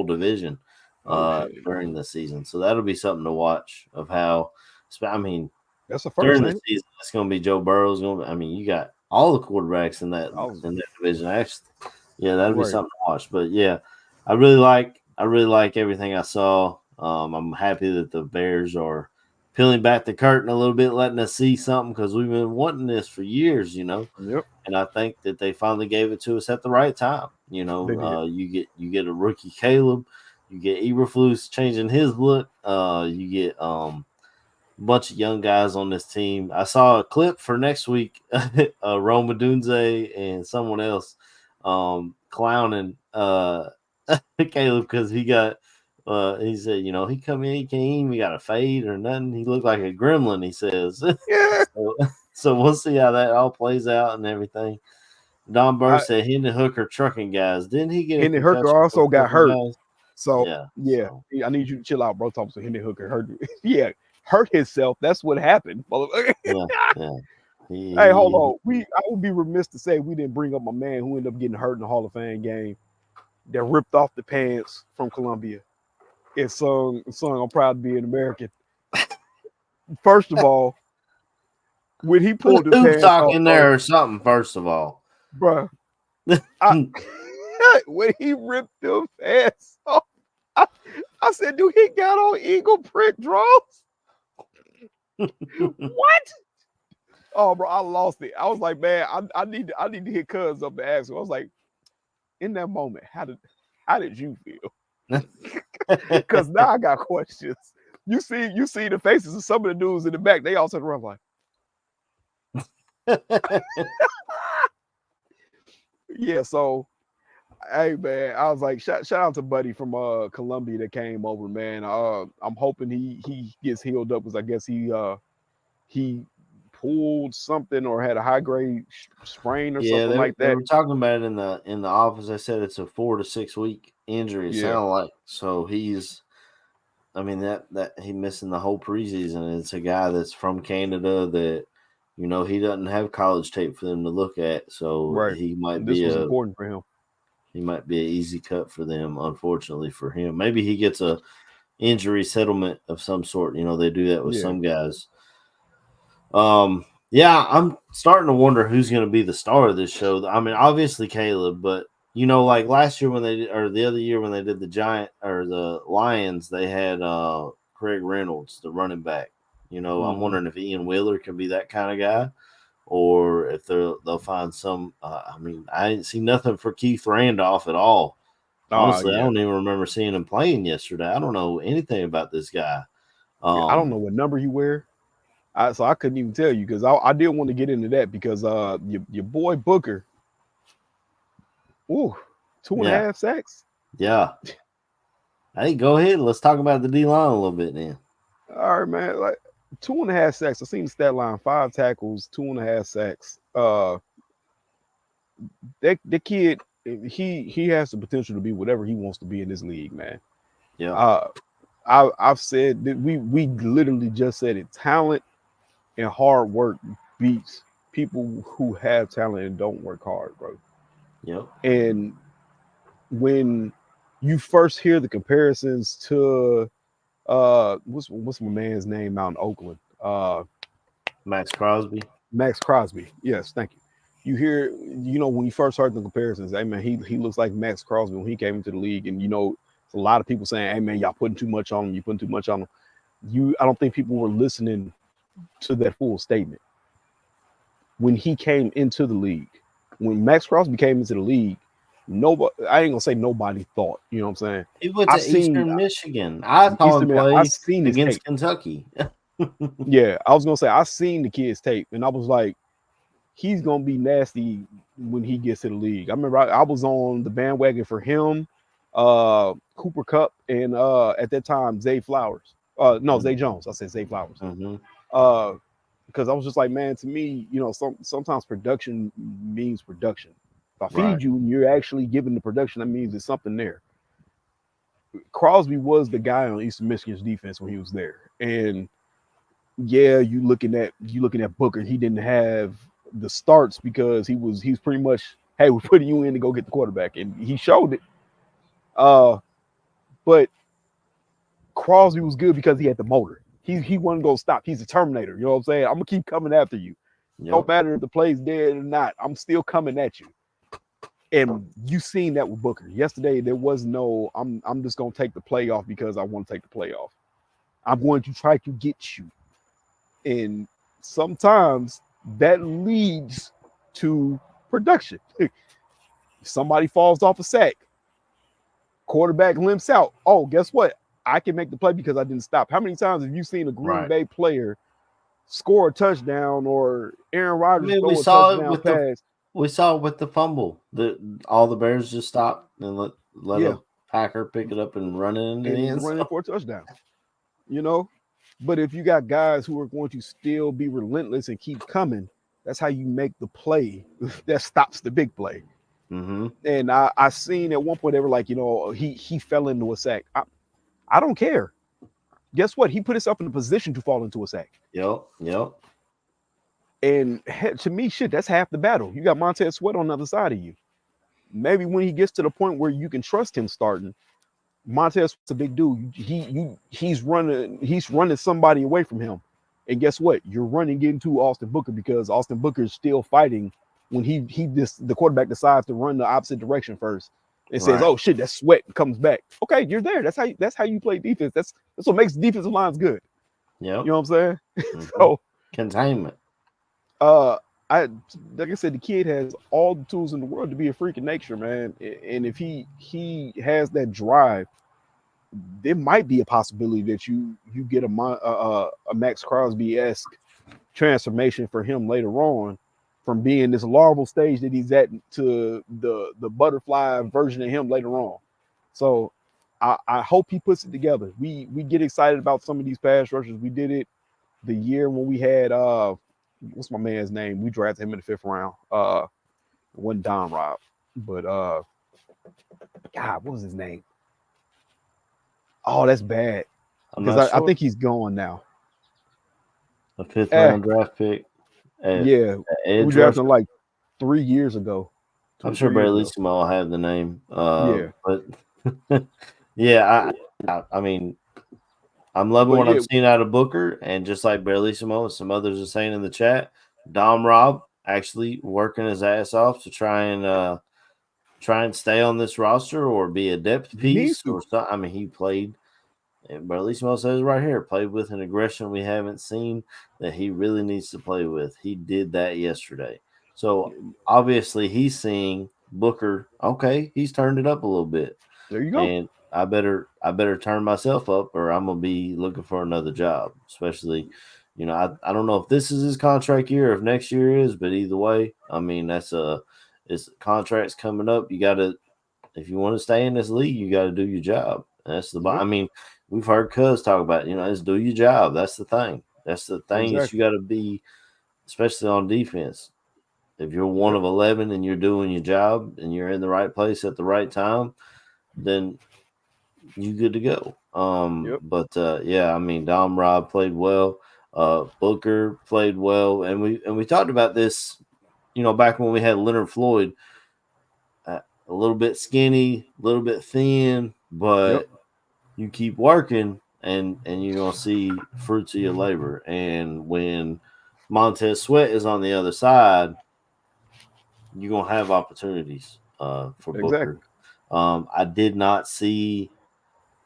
division during the season, so that'll be something to watch. Of how, I mean, that's the first during the season, it's going to be Joe Burrow's going to. I mean, you got all the quarterbacks in that division. Actually, yeah, that'll be something to watch. But yeah, I really like everything I saw. I'm happy that the Bears are peeling back the curtain a little bit, letting us see something, because we've been wanting this for years, And I think that they finally gave it to us at the right time. You get a rookie Caleb, you get Eberflus changing his look, you get a bunch of young guys on this team. I saw a clip for next week, Roma Dunze and someone else clowning Caleb because he got. He said, he come in, he can't even got a fade or nothing. He looked like a gremlin, he says. Yeah. So we'll see how that all plays out and everything. Don Burr said Hendon Hooker trucking guys. Didn't he get Hendon Hooker also got hurt. Guys? So yeah. I need you to chill out, bro. Thompson. Hendon Hooker hurt. Hurt himself. That's what happened. Hey, hold on. I would be remiss to say we didn't bring up my man who ended up getting hurt in the Hall of Fame game that ripped off the pants from Columbia. It sung I'm proud to be an American. First of all, when he pulled the pants off, in there or something, first of all. Bro. When he ripped them pants off, I said, dude, he got on eagle print draws? What? Oh, bro, I lost it. I was like, man, I need to hit Cuz up and ask him. I was like, in that moment, how did you feel? Because now I got questions. You see the faces of some of the dudes in the back. They all sit around like, yeah. So, hey man, I was like, shout out to Buddy from Columbia that came over, man. I'm hoping he gets healed up, because I guess he pulled something or had a high grade sprain or something like that. They were talking about it in the office. They said it's a 4 to 6 week injury. It sounded like. So that he missing the whole preseason. It's a guy that's from Canada that he doesn't have college tape for them to look at. So he might be important for him. He might be an easy cut for them, unfortunately for him. Maybe he gets a injury settlement of some sort. They do that with some guys. I'm starting to wonder who's going to be the star of this show. I mean, obviously Caleb, but like last year or the other year when they did the Lions, they had Craig Reynolds, the running back. I'm wondering if Ian Wheeler can be that kind of guy, or if they'll find some. I didn't see nothing for Keith Randolph at all. Honestly, I don't even remember seeing him playing yesterday. I don't know anything about this guy. I don't know what number he wear. So I couldn't even tell you, because I did want to get into that, because your boy Booker, 2.5 sacks. Yeah. Hey, go ahead. Let's talk about the D-line a little bit then. All right, man. Like 2.5 sacks. I seen the stat line: 5 tackles, 2.5 sacks. The kid, he has the potential to be whatever he wants to be in this league, man. Yeah. I've said that we literally just said it. Talent and hard work beats people who have talent and don't work hard, bro. Yep. And when you first hear the comparisons to what's my man's name out in Oakland? Max Crosby. Max Crosby. Yes, thank you. You hear, when you first heard the comparisons, hey man, he looks like Max Crosby when he came into the league, and a lot of people saying, hey man, y'all putting too much on him. You putting too much on him. I don't think people were listening to that full statement when he came into the league. When Max Crosby came into the league, nobody, I ain't gonna say nobody thought. You know what I'm saying? He went to Eastern Michigan. I saw him Eastern, I play seen his against tape. Kentucky. Yeah, I was gonna say I seen the kid's tape, and I was like, he's gonna be nasty when he gets to the league. I remember I was on the bandwagon for him, Cooper Kupp, and at that time Zay Flowers. No, Zay Jones. I said Zay Flowers. Because I was just like, man, to me, sometimes production means production. If I feed you and you're actually giving the production, that means there's something there. Crosby was the guy on Eastern Michigan's defense when he was there, and yeah, you looking at Booker. He didn't have the starts because he's pretty much, hey, we're putting you in to go get the quarterback, and he showed it. But Crosby was good because he had the motor. He wasn't gonna stop. He's a Terminator. You know what I'm saying? I'm gonna keep coming after you. Yep. No matter if the play's dead or not, I'm still coming at you. And you seen that with Booker. Yesterday, there was no, I'm just gonna take the play off because I want to take the play off. I'm going to try to get you. And sometimes that leads to production. Somebody falls off a sack. Quarterback limps out. Oh, guess what? I can make the play because I didn't stop. How many times have you seen a Green Bay player score a touchdown or Aaron Rodgers throw a touchdown pass? We saw it with the fumble. All the Bears just stopped and let a Packer pick it up and run it into the end zone. Run it for a touchdown. But if you got guys who are going to still be relentless and keep coming, that's how you make the play that stops the big play. Mm-hmm. And I seen at one point they were like, he fell into a sack. I don't care. Guess what? He put himself in a position to fall into a sack. Yep. And to me, that's half the battle. You got Montez Sweat on the other side of you. Maybe when he gets to the point where you can trust him starting, Montez Sweat's a big dude. He's running somebody away from him. And guess what? You're running into Austin Booker because Austin Booker is still fighting when the quarterback decides to run the opposite direction first. It says, "Oh shit, that's Sweat," and comes back. Okay, you're there. That's how you play defense. That's what makes defensive lines good. Yeah, you know what I'm saying. Mm-hmm. So containment. Like I said, the kid has all the tools in the world to be a freak of nature, man. And if he has that drive, there might be a possibility that you get a Max Crosby-esque transformation for him later on, from being this larval stage that he's at to the butterfly version of him later on. So I hope he puts it together. We get excited about some of these pass rushers. We did it the year when we had what's my man's name? We drafted him in the 5th round. It wasn't Don Rob, but God, what was his name? Oh, that's bad. Because I think he's gone now. A 5th round draft pick. We drafted him like 3 years ago. I'm sure Barflies will have the name. But yeah, I mean, I'm loving what I'm seeing out of Booker, and just like Barflies and some others are saying in the chat, Dom Robb actually working his ass off to try and stay on this roster or be a depth piece or something. I mean, he played. And Barflies says right here, played with an aggression we haven't seen that he really needs to play with. He did that yesterday. So obviously he's seeing Booker. Okay, he's turned it up a little bit. There you go. And I better turn myself up, or I'm gonna be looking for another job. Especially, I don't know if this is his contract year or if next year is, but either way, I mean it's contracts coming up. You gotta, if you want to stay in this league, you got to do your job. That's the. I mean, we've heard Cuz talk about, it's do your job. That's the thing. That's the thing that you got to be, especially on defense. If you're 1 of 11 and you're doing your job and you're in the right place at the right time, then you good to go. But I mean, Dom Robb played well. Booker played well, and we talked about this, back when we had Leonard Floyd. a little bit skinny, a little bit thin, but you keep working and you're gonna see fruits of your labor. And when Montez Sweat is on the other side, you're gonna have opportunities for Exactly. Booker. I did not see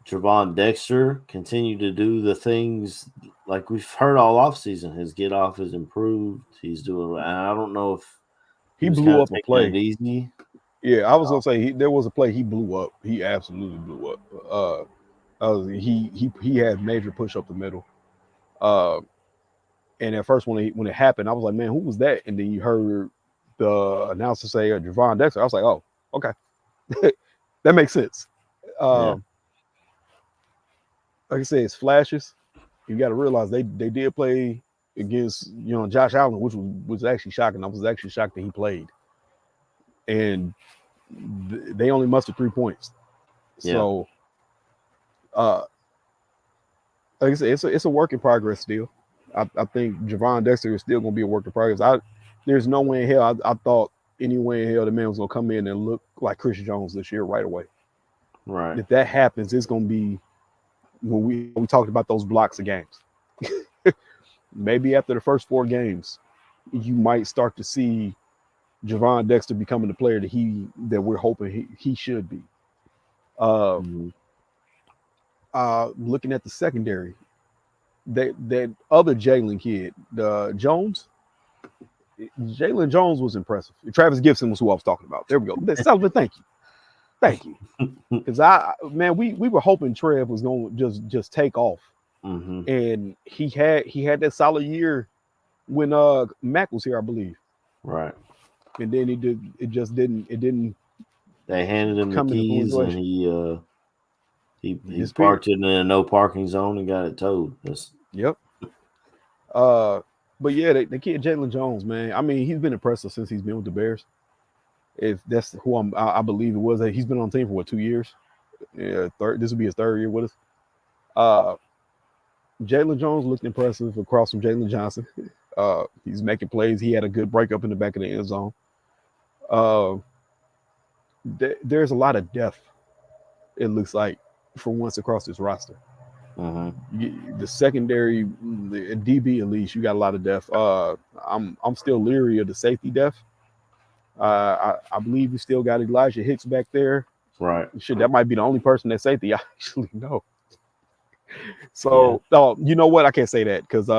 Trevon Dexter continue to do the things like we've heard all offseason. His get off is improved. He's doing, and I don't know if he He was kind blew of up a taking it play. easy. Yeah, I was gonna say there was a play he blew up. He absolutely blew up. He had major push up the middle. And at first when it happened, I was like, man, who was that? And then you heard the announcer say Javon Dexter. I was like, oh, okay, that makes sense. Like I said, it's flashes. You got to realize they did play against Josh Allen, which was actually shocking. I was actually shocked that he played, and they only mustered 3 points. So, like I said, it's a work in progress still. I think Javon Dexter is still going to be a work in progress. There's no way in hell I thought any way in hell the man was going to come in and look like Chris Jones this year right away. Right. If that happens, it's going to be when we talked about those blocks of games. Maybe after the first 4 games, you might start to see Javon Dexter becoming the player that we're hoping he should be. Looking at the secondary, that other Jalen kid, Jones. Jalen Jones was impressive. Travis Gibson was who I was talking about. There we go. Sullivan, thank you. Because we were hoping Trev was going to just take off, and he had that solid year when Mac was here, I believe. Right. And then it didn't. They handed him the keys, and he parked it in a no parking zone and got it towed. Yep. But yeah, the kid Jalen Jones, man. I mean, he's been impressive since he's been with the Bears. If that's who I believe it was. He's been on the team for 2 years. Yeah, this will be his 3rd year with us. Jalen Jones looked impressive across from Jalen Johnson. He's making plays. He had a good breakup in the back of the end zone. There's a lot of depth, it looks like, for once across this roster. The secondary, the DB at least, you got a lot of depth. I'm still leery of the safety depth. I believe you still got Elijah Hicks back there. Right. Shit, that might be the only person at safety I actually know. So, you know what? I can't say that because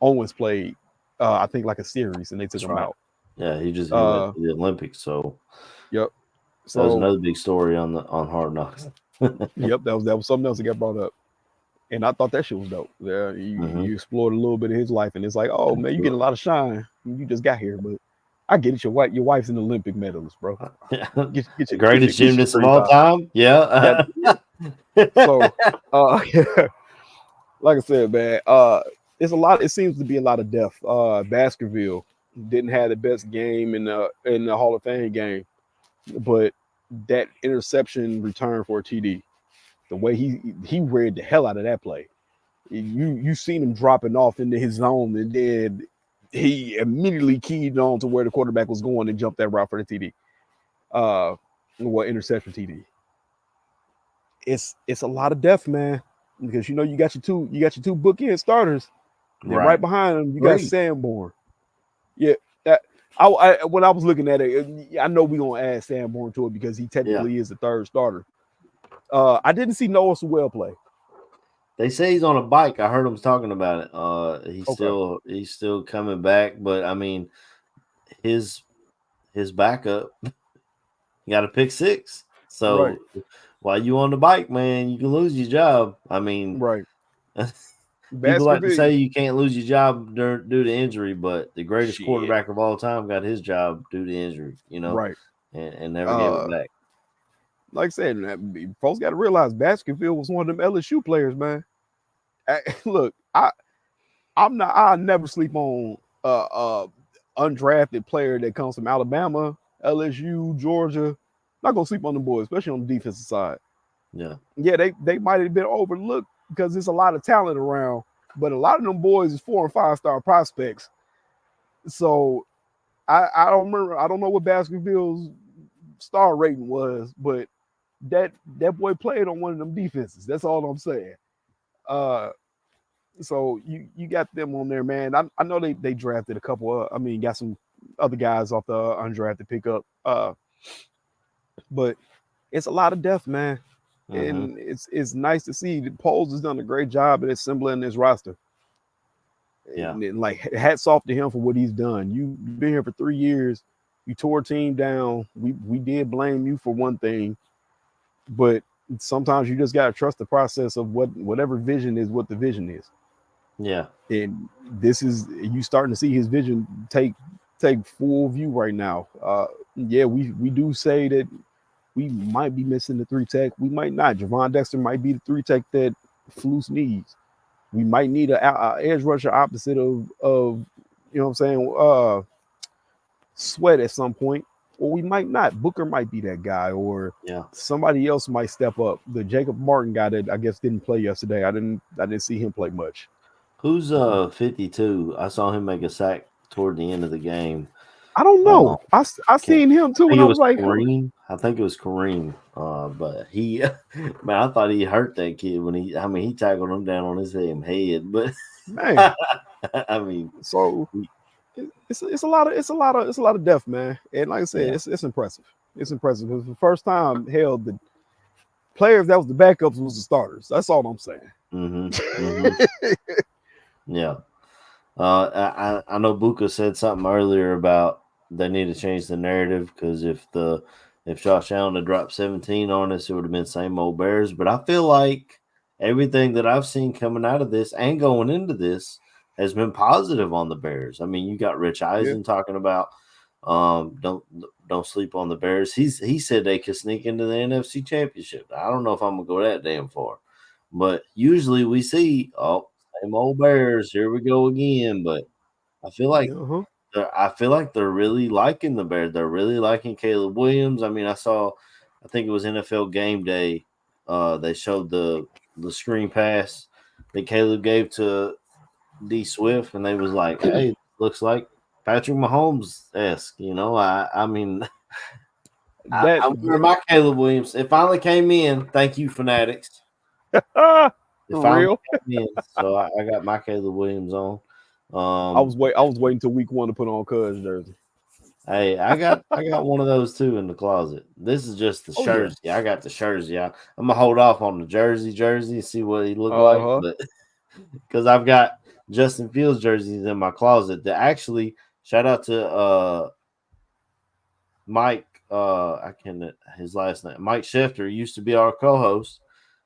Owens played, I think, like a series, and they took him out. Yeah, he went to the Olympics. So, yep. So that was another big story on Hard Knocks. Yep, that was something else that got brought up, and I thought that shit was dope. Yeah, you explored a little bit of his life, and it's like, oh man, you get a lot of shine. You just got here, but I get it. Your wife's an Olympic medalist, bro. Get the greatest gymnast of all time. Yeah. So, like I said, man, it's a lot. It seems to be a lot of depth. Baskerville didn't have the best game in the Hall of Fame game, but that interception return for a TD, the way he read the hell out of that play. You seen him dropping off into his zone, and then he immediately keyed on to where the quarterback was going and jumped that route for the TD. Interception TD. It's a lot of depth, man, because you got your two bookend starters. And right behind them, you got Sanborn. Yeah, when I was looking at it, I know we're gonna add Sanborn to it because he technically is the 3rd starter. I didn't see Noah Sewell play. They say he's on a bike. I heard him talking about it. He's still coming back, but I mean, his backup got a pick 6. So while you on the bike, man, you can lose your job. I mean, right. People like to say you can't lose your job due to injury, but the greatest quarterback of all time got his job due to injury, right, and never gave it back. Like I said, folks got to realize Baskerville was one of them LSU players, man. Look, I'll never sleep on undrafted player that comes from Alabama, LSU, Georgia. Not gonna sleep on them boys, especially on the defensive side. Yeah, they might have been overlooked because there's a lot of talent around, but a lot of them boys is 4 and 5 star prospects. So I don't remember. I don't know what Baskerville's star rating was, but that boy played on one of them defenses. That's all I'm saying. So you got them on there, man. I know they drafted a couple of, got some other guys off the undrafted pickup. But it's a lot of depth, man. And it's nice to see. Poles has done a great job at assembling this roster. Yeah. And like hats off to him for what he's done. You've been here for 3 years. You tore a team down. We did blame you for one thing, but sometimes you just gotta trust the process of whatever vision is what the vision is. Yeah. And this is you starting to see his vision take full view right now. Yeah, we do say that we might be missing the 3 tech. We might not. Javon Dexter might be the 3 tech that Flus needs. We might need a edge rusher opposite of you know what I'm saying, Sweat at some point, or we might not. Booker might be that guy, or somebody else might step up. The Jacob Martin guy that I guess didn't play yesterday. I didn't see him play much. Who's 52? I saw him make a sack toward the end of the game. I don't know. I seen him too, and I was like, Kareem. I think it was Kareem. But he, man, I thought he hurt that kid when he tackled him down on his head. But man, I mean, so it's a lot of depth, man. And like I said, it's impressive. It's impressive. It was the first time, hell, the players that was the backups was the starters. That's all I'm saying. Yeah. I know Buka said something earlier about they need to change the narrative because if Josh Allen had dropped 17 on us, it would have been same old Bears. But I feel like everything that I've seen coming out of this and going into this has been positive on the Bears. I mean, you got Rich Eisen talking about don't sleep on the Bears. He said they could sneak into the NFC Championship. I don't know if I'm gonna go that damn far, but usually we see same old Bears. Here we go again. But I feel like they're really liking the Bears. They're really liking Caleb Williams. I mean, I think it was NFL Game Day. They showed the screen pass that Caleb gave to D Swift, and they was like, "Hey, looks like Patrick Mahomes-esque." You know, I mean, I'm wearing my Caleb Williams. It finally came in. Thank you, Fanatics. For real? So I got my Caleb Williams on. I was waiting till week 1 to put on Cuz jersey. Hey, I got one of those too in the closet. This is just the jersey. Yeah. I got the jersey. I'm gonna hold off on the jersey and see what he look like, but because I've got Justin Fields jerseys in my closet. That actually, shout out to Mike. His last name, Mike Schefter, used to be our co-host.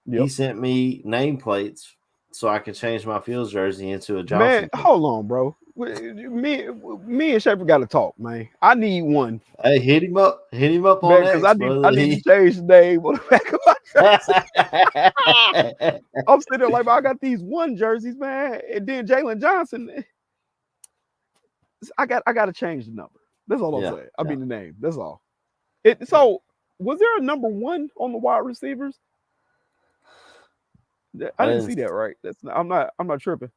Yep. He sent me nameplates so I could change my Fields jersey into a Johnson. Man, hold on, bro. Me and Shepard got to talk, man. I need one. Hey, hit him up on X, because I need to change the name on the back of my jersey. I'm sitting there like, I got these 1 jerseys, man, and then Jalen Johnson. I got to change the number. That's all I'm saying. I mean the name. That's all. So was there a number 1 on the wide receivers? I didn't see that, right? I'm not tripping.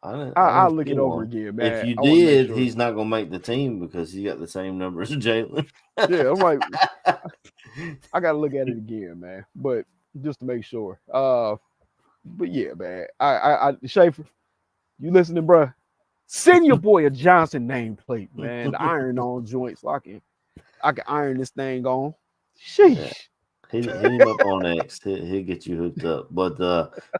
I'll look it over again, man. If you did, he's not gonna make the team because he got the same number as Jalen. Yeah, I'm like, I gotta look at it again, man. But just to make sure. But yeah, man. I Schaefer, you listening, bro? Send your boy a Johnson nameplate, man. The iron on joint, so I can iron this thing on. Sheesh. Yeah. Hit him up on X. He'll get you hooked up. But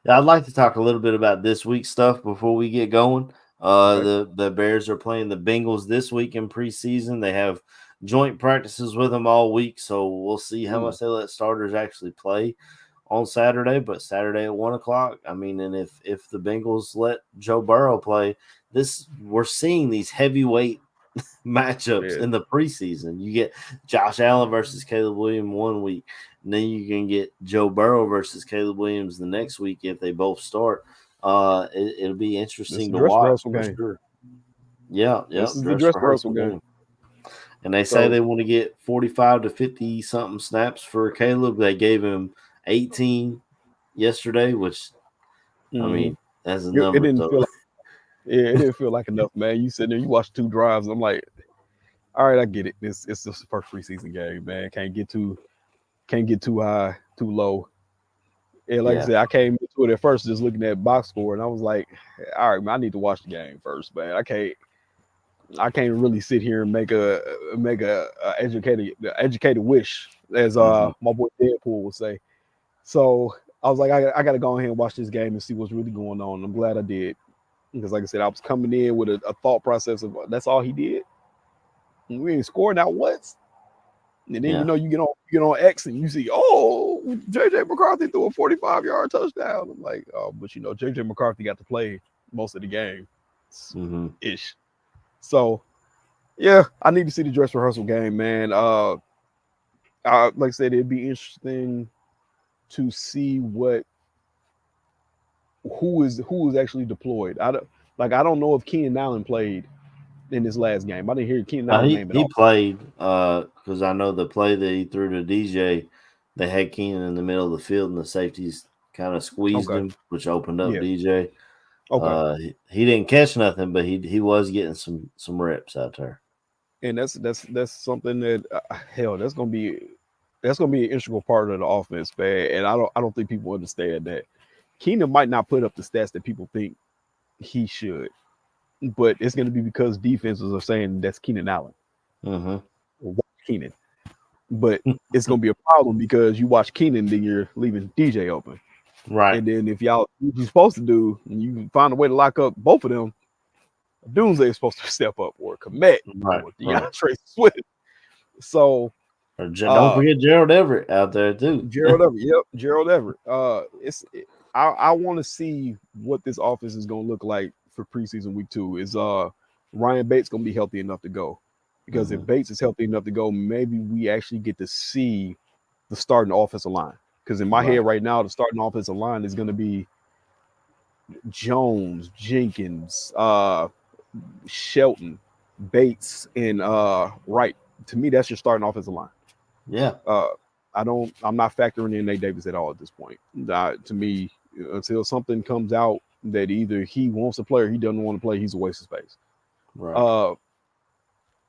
I'd like to talk a little bit about this week's stuff before we get going. The Bears are playing the Bengals this week in preseason. They have joint practices with them all week, so we'll see how much they let starters actually play on Saturday. But Saturday at 1:00. I mean, and if the Bengals let Joe Burrow play, we're seeing these heavyweight matchups in the preseason. You get Josh Allen versus Caleb Williams 1 week, and then you can get Joe Burrow versus Caleb Williams the next week if they both start. It'll be interesting to watch for sure. Yeah, this is the dress rehearsal game. And they say they want to get 45 to 50 something snaps for Caleb. They gave him 18 yesterday, which I mean, that's a number. It didn't feel like enough, man. You sitting there, you watch 2 drives. I'm like, All right, I get it. It's just the first preseason game, man. Can't get too high, too low. And like I Yeah. said, I came into it at first just looking at box score, and I was like, all right, man, I need to watch the game first, man. I can't really sit here and make a educated wish, as Mhm. my boy Deadpool would say. So I was like, I got to go ahead and watch this game and see what's really going on. I'm glad I did, because like I said, I was coming in with a thought process of that's all he did. And we ain't scoring out once. And then Yeah. you get on X and you see, oh, JJ McCarthy threw a 45-yard touchdown. I'm like, oh, but JJ McCarthy got to play most of the game Mhm. ish. So yeah, I need to see the dress rehearsal game, man. Like I said, it'd be interesting to see who is actually deployed. I don't know if Keenan Allen played in this last game. I didn't hear Keenan Allen's He name at he all. played because I know the play that he threw to DJ, they had Keenan in the middle of the field and the safeties kind of squeezed Okay. him, which opened up Yeah. DJ. Okay. He didn't catch nothing, but he was getting some reps out there. And that's something that hell that's gonna be an integral part of the offense, man. And I don't think people understand that Keenan might not put up the stats that people think he should, but it's gonna be because defenses are saying that's Keenan Allen Mm-hmm. or watch Keenan. But it's gonna be a problem because you watch Keenan, then you're leaving DJ open. Right. And then if y'all what you're supposed to do, and you find a way to lock up both of them, Doomsday is supposed to step up or Komet Right. or Right. DeAndre Swift. So Don't forget Gerald Everett out there too. Gerald Everett. Yep, Gerald Everett. I want to see what this offense is going to look like for preseason week 2. Is Ryan Bates going to be healthy enough to go? Because if Bates is healthy enough to go, maybe we actually get to see the starting offensive line. Because in my head right now, the starting offensive line is going to be Jones, Jenkins, Shelton, Bates, and Wright. To me, that's your starting offensive line. Yeah. I'm not factoring in Nate Davis at all at this point. To me, until something comes out that either he wants to play or he doesn't want to play, he's a waste of space. Right.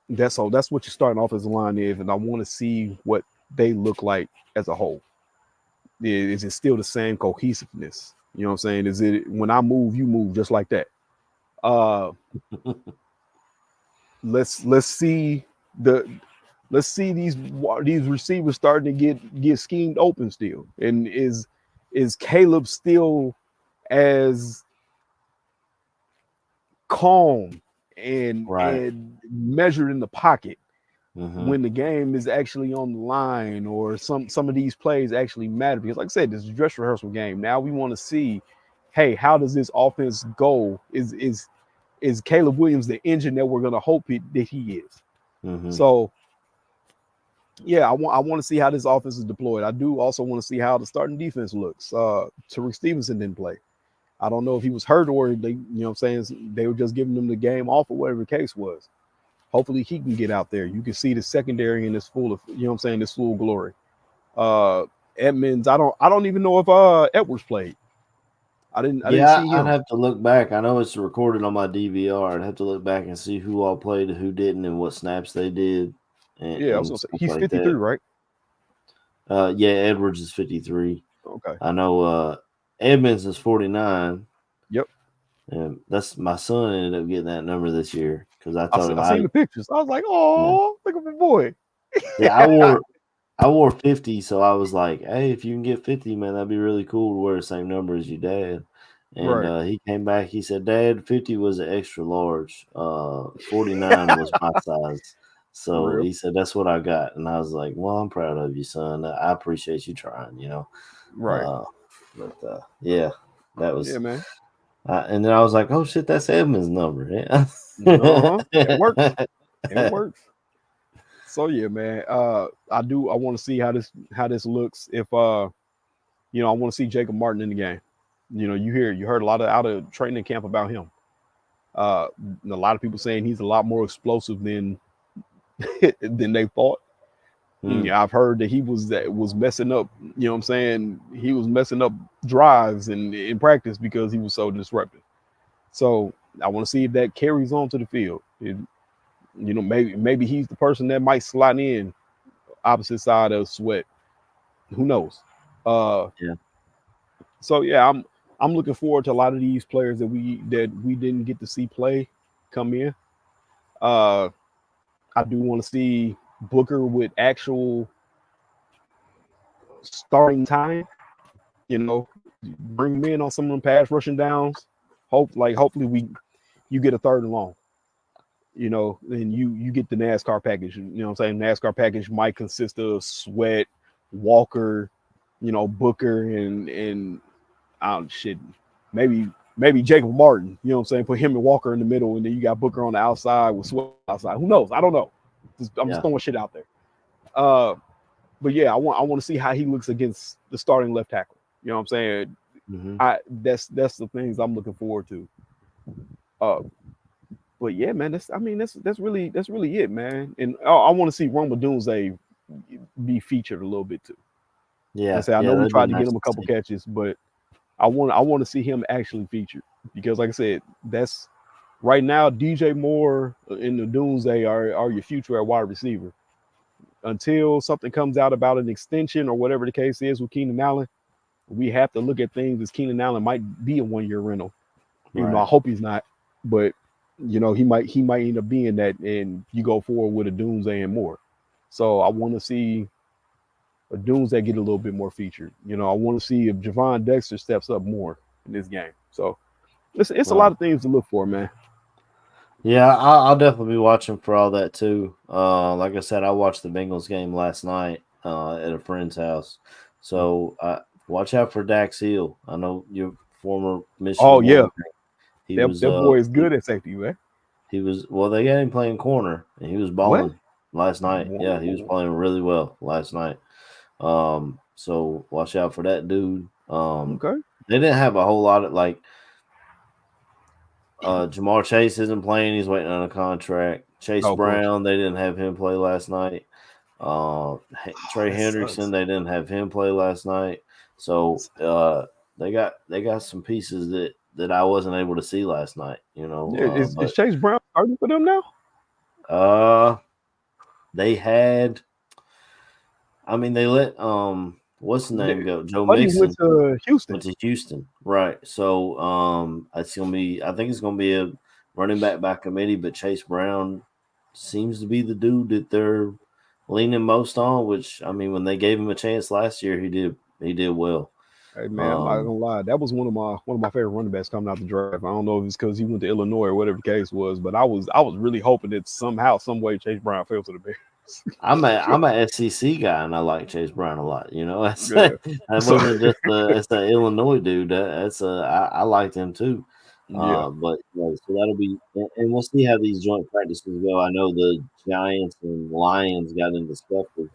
That's all. That's what your starting offensive line is, and I want to see what they look like as a whole. Is it still the same cohesiveness? You know what I'm saying? Is it when I move, you move just like that? Let's see these receivers starting to get schemed open still. And is Caleb still as calm and measured in the pocket when the game is actually on the line, or some of these plays actually matter? Because like I said, this is a dress rehearsal game. Now we want to see, hey, how does this offense go? Is Caleb Williams the engine that we're going to hope that he is? So yeah, I want to see how this offense is deployed. I do also want to see how the starting defense looks. Tariq Stevenson didn't play. I don't know if he was hurt or they were just giving him the game off or whatever the case was. Hopefully he can get out there. You can see the secondary in this this full glory. Edmonds, I don't even know if Edwards played. I didn't see him. I'd have to look back. I know it's recorded on my DVR. I'd have to look back and see who all played and who didn't and what snaps they did. I was gonna say he's 53, right? Edwards is 53. Okay. I know Edmonds is 49. Yep. And that's my son ended up getting that number this year because I told him I seen the pictures. I was like, oh, look at my boy. Yeah, I wore 50, so I was like, hey, if you can get 50, man, that'd be really cool to wear the same number as your dad. And he came back, he said, Dad, 50 was an extra large. 49 was my size. So he said, that's what I got. And I was like, well, I'm proud of you, son. I appreciate you trying, Right. Yeah, that was. Yeah, man. And then I was like, oh, shit, that's Edmund's number. Yeah. It works. It works. So, yeah, man. I want to see how this looks. If, I want to see Jacob Martin in the game. You heard a lot out of training camp about him. A lot of people saying he's a lot more explosive than they thought. Yeah, I've heard that he was messing up. You know what I'm saying? He was messing up drives in practice because he was so disruptive. So I want to see if that carries on to the field. You know, maybe he's the person that might slot in opposite side of Sweat. Who knows? Yeah. So yeah, I'm looking forward to a lot of these players that we didn't get to see play come in. Uh, I do want to see Booker with actual starting time. You know, bring him in on some of them pass rushing downs. Hopefully you get a third and long. You know, then you get the NASCAR package. You know what I'm saying? NASCAR package might consist of Sweat, Walker, you know, Booker and shit. Maybe Jacob Martin, you know what I'm saying? Put him and Walker in the middle, and then you got Booker on the outside with Sweat outside. Who knows? I don't know. I'm just throwing shit out there. But yeah, I want to see how he looks against the starting left tackle. You know what I'm saying? That's the things I'm looking forward to. But yeah, man, that's really it, man. And I want to see Rumble Doomsday be featured a little bit too. Yeah. I know we that'd tried be to nice get him a couple catches, but I want to see him actually featured because, like I said, that's right now. DJ Moore in the Doomsday are your future at wide receiver. Until something comes out about an extension or whatever the case is with Keenan Allen, we have to look at things as Keenan Allen might be a 1-year rental. Even though I hope he's not, but you know he might end up being that, and you go forward with a Doomsday and more. So I want to see a Doomsday get a little bit more featured. You know, I want to see if Javon Dexter steps up more in this game. So it's a lot of things to look for, man. Yeah, I'll definitely be watching for all that too. Like I said, I watched the Bengals game last night at a friend's house. So watch out for Dax Hill. I know your former Michigan. Oh yeah, he that was boy is good at safety, man. He was they got him playing corner, and he was balling last night. Whoa. Yeah, he was playing really well last night. So watch out for that dude. Okay. They didn't have a whole lot of Jamar Chase isn't playing. He's waiting on a contract. Chase Brown, they didn't have him play last night. Trey Hendrickson, they didn't have him play last night. So they got some pieces that I wasn't able to see last night. You know, is Chase Brown starting for them now? They had. I mean, they let what's the name go? Joe Mixon went to Houston. Went to Houston, right? So it's gonna be. I think it's gonna be a running back by committee, but Chase Brown seems to be the dude that they're leaning most on. Which I mean, when they gave him a chance last year, he did well. Hey man, I'm not gonna lie. That was one of my favorite running backs coming out the draft. I don't know if it's because he went to Illinois or whatever the case was, but I was really hoping that somehow, some way, Chase Brown fell to the Bears. I'm a SEC guy, and I like Chase Brown a lot. You know, that wasn't just it's an Illinois dude. I liked him too. But so that'll be, and we'll see how these joint practices go. I know the Giants and Lions got into scuffle.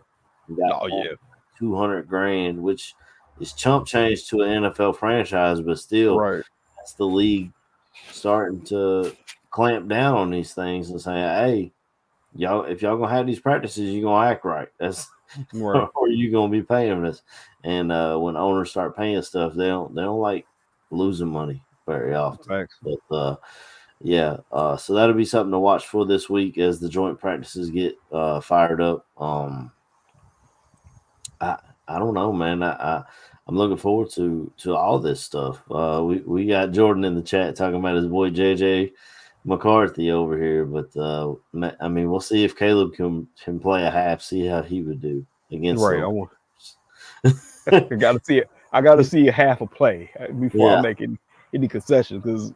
Got $200,000, which is chump change to an NFL franchise, but still, that's the league starting to clamp down on these things and say, "Hey, y'all, if y'all gonna have these practices, you're gonna act right. That's or you gonna be paying this." And when owners start paying stuff, they don't like losing money very often. Thanks. But so that'll be something to watch for this week as the joint practices get fired up. I don't know, man. I'm looking forward to all this stuff. We got Jordan in the chat talking about his boy JJ McCarthy over here, but I mean, we'll see if Caleb can play a half, see how he would do against. Right, I gotta see it. I gotta see a half a play before I make any concessions, because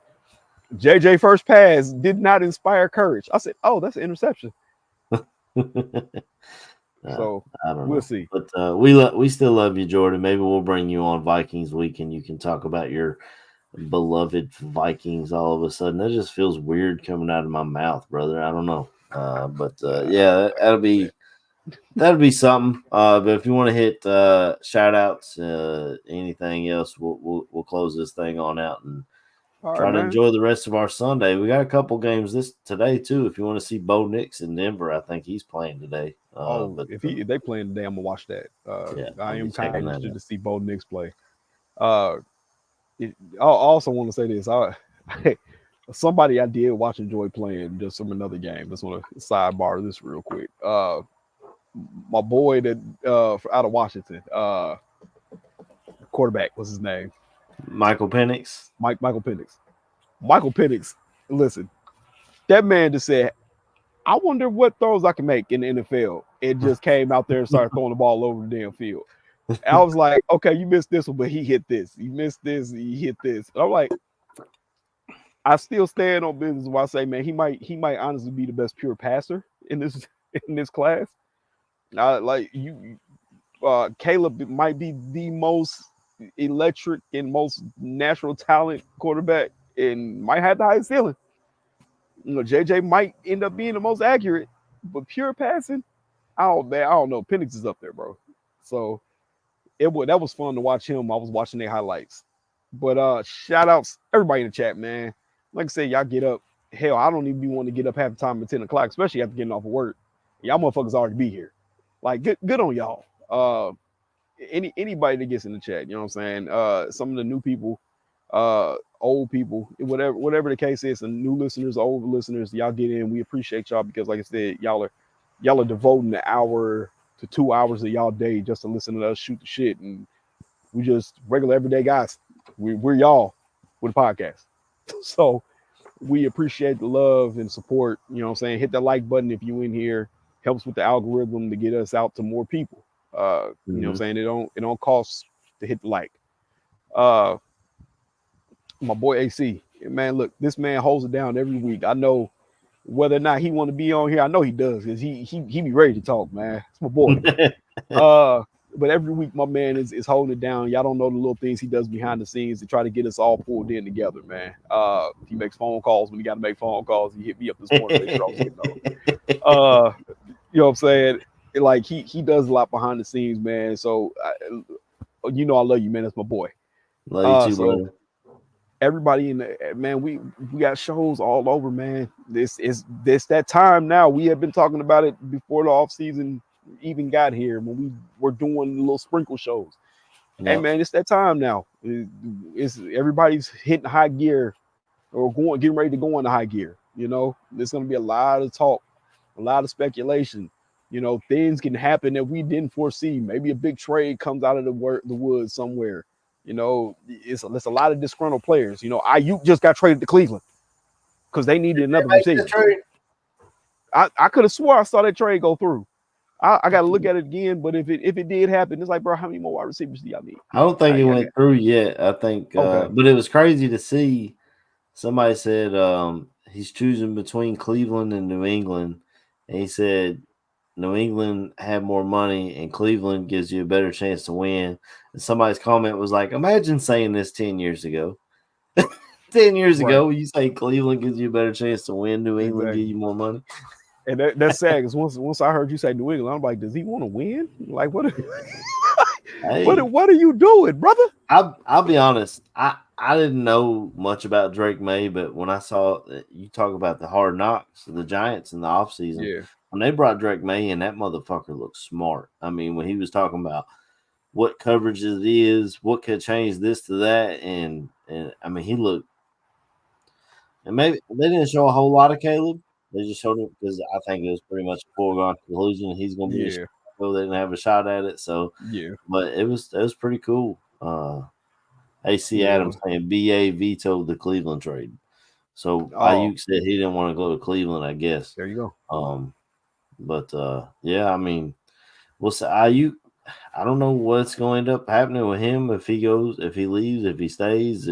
JJ first pass did not inspire courage. I said, "Oh, that's an interception." So we'll see. But we still love you, Jordan. Maybe we'll bring you on Vikings Week and you can talk about your beloved Vikings all of a sudden. That just feels weird coming out of my mouth, brother. I don't know. That'll be something. But if you want to hit shout outs, anything else, we'll close this thing on out and try to enjoy the rest of our Sunday. We got a couple games today too. If you want to see Bo Nix in Denver, I think he's playing today. If they playing today, I'm gonna watch that. I am kind of interested to see Bo Nix play. I also want to say this. Somebody I did watch enjoy playing just from another game. Just want to sidebar this real quick. My boy that out of Washington, quarterback, what's his name? Michael Penix. Michael Penix. Michael Penix. Listen, that man just said, "I wonder what throws I can make in the NFL." It just came out there and started throwing the ball over the damn field. And I was like, "Okay, you missed this one, but he hit this. You missed this, he hit this." And I'm like, I still stand on business where I say, man, he might honestly be the best pure passer in this class. Like you, Caleb might be the most electric and most natural talent quarterback, and might have the highest ceiling. You know, JJ might end up being the most accurate, but pure passing, I don't know. Penix is up there, bro. So that was fun to watch him. I was watching their highlights. But shout outs everybody in the chat, man. Like I said, y'all get up. Hell, I don't even be wanting to get up half the time at 10 o'clock, especially after getting off of work. Y'all motherfuckers already be here. Like, good on y'all. Anybody that gets in the chat, you know what I'm saying? Some of the new people, old people, whatever the case is, and new listeners, old listeners, y'all get in. We appreciate y'all because, like I said, y'all are devoting an hour to 2 hours of y'all day just to listen to us shoot the shit, and we just regular everyday guys. We're y'all with a podcast. So we appreciate the love and support. You know what I'm saying? Hit that like button if you in here. Helps with the algorithm to get us out to more people. You know what I'm saying? It don't cost to hit the like. My boy AC, man, look, this man holds it down every week. I know whether or not he want to be on here. I know he does because he be ready to talk, man. It's my boy. But every week, my man is holding it down. Y'all don't know the little things he does behind the scenes to try to get us all pulled in together, man. He makes phone calls when he got to make phone calls. He hit me up this morning to make sure I was getting on. You know what I'm saying? Like he does a lot behind the scenes, man. So you know I love you, man. That's my boy. Love you too, So brother. everybody in the man, we got shows all over, man. This that time now. We have been talking about it before the off season even got here when we were doing little sprinkle shows. Yep. Hey man, it's that time now. It's everybody's hitting high gear or getting ready to go into high gear. You know, there's gonna be a lot of talk, a lot of speculation. You know, things can happen that we didn't foresee. Maybe a big trade comes out of the woods somewhere. You know, it's a lot of disgruntled players. You know, Ayuk just got traded to Cleveland because they needed another receiver. I could have swore I saw that trade go through. I got to look at it again, but if it did happen, it's like, bro, how many more wide receivers do y'all need? I don't think it went through yet. I think, okay. But it was crazy to see. Somebody said he's choosing between Cleveland and New England, and he said New England had more money, and Cleveland gives you a better chance to win. And somebody's comment was like, "Imagine saying this 10 years ago." 10 years ago, you say Cleveland gives you a better chance to win, New England give you more money. And that's sad because once I heard you say New England, I'm like, does he want to win? Like, what? Hey, what are you doing, brother? I'll be honest. I didn't know much about Drake May, but when I saw you talk about the hard knocks, the Giants in the offseason, when they brought Drake May in, that motherfucker looked smart. I mean, when he was talking about what coverage it is, what could change this to that, and I mean, he looked. And maybe they didn't show a whole lot of Caleb. They just showed him because I think it was pretty much a foregone conclusion he's going to be a Chicago. They didn't have a shot at it, so But it was pretty cool. AC Adams saying BA vetoed the Cleveland trade, so Ayuk said he didn't want to go to Cleveland. I guess there you go. But yeah, I mean, we'll say Ayuk. I don't know what's going to end up happening with him if he goes, if he leaves, if he stays,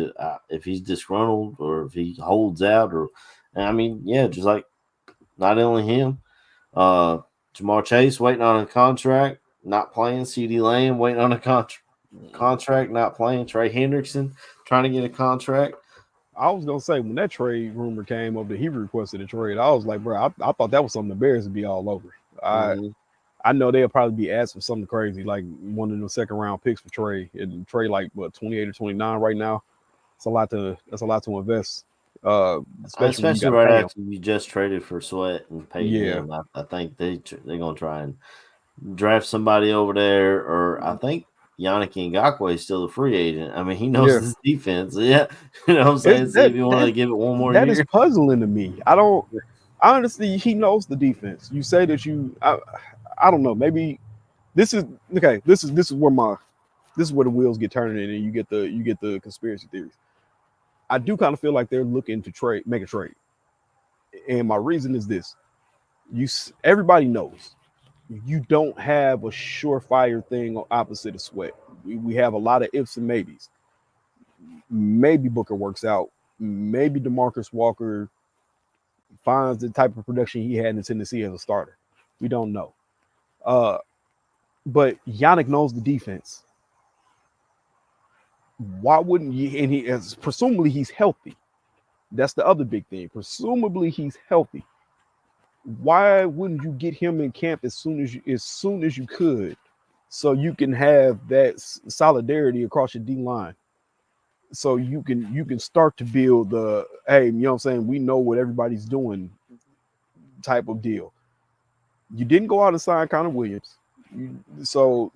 if he's disgruntled, or if he holds out, or I mean, yeah, just like not only him, Jamar Chase waiting on a contract, not playing. CeeDee Lamb waiting on a contract, not playing. Trey Hendrickson trying to get a contract. I was gonna say when that trade rumor came up that he requested a trade, I was like, bro, I thought that was something the Bears would be all over. I know they'll probably be asked for something crazy, like one of the second round picks for Trey, and Trey like what 28 or 29 right now. That's a lot to invest. Especially right after you just traded for Sweat and paid him. I think they're gonna try and draft somebody over there, or I think Yannick Ngakoue is still a free agent. I mean, he knows Yeah. his defense. Yeah, you know what I'm saying. See if you want to give it one more that year. is puzzling to me. Honestly, he knows the defense. You say that I don't know. Maybe this is okay. This is where the wheels get turning, and you get the conspiracy theories. I do kind of feel like they're looking to make a trade, and my reason is this: everybody knows you don't have a surefire thing opposite of Sweat. We have a lot of ifs and maybes. Maybe Booker works out. Maybe DeMarcus Walker finds the type of production he had in Tennessee as a starter. We don't know. But Yannick knows the defense. Why wouldn't you? And presumably he's healthy. That's the other big thing. Presumably he's healthy. Why wouldn't you get him in camp as soon as you could, so you can have that solidarity across your D line, so you can start to build the, hey, you know what I'm saying, we know what everybody's doing type of deal. You didn't go out and sign Connor Williams, so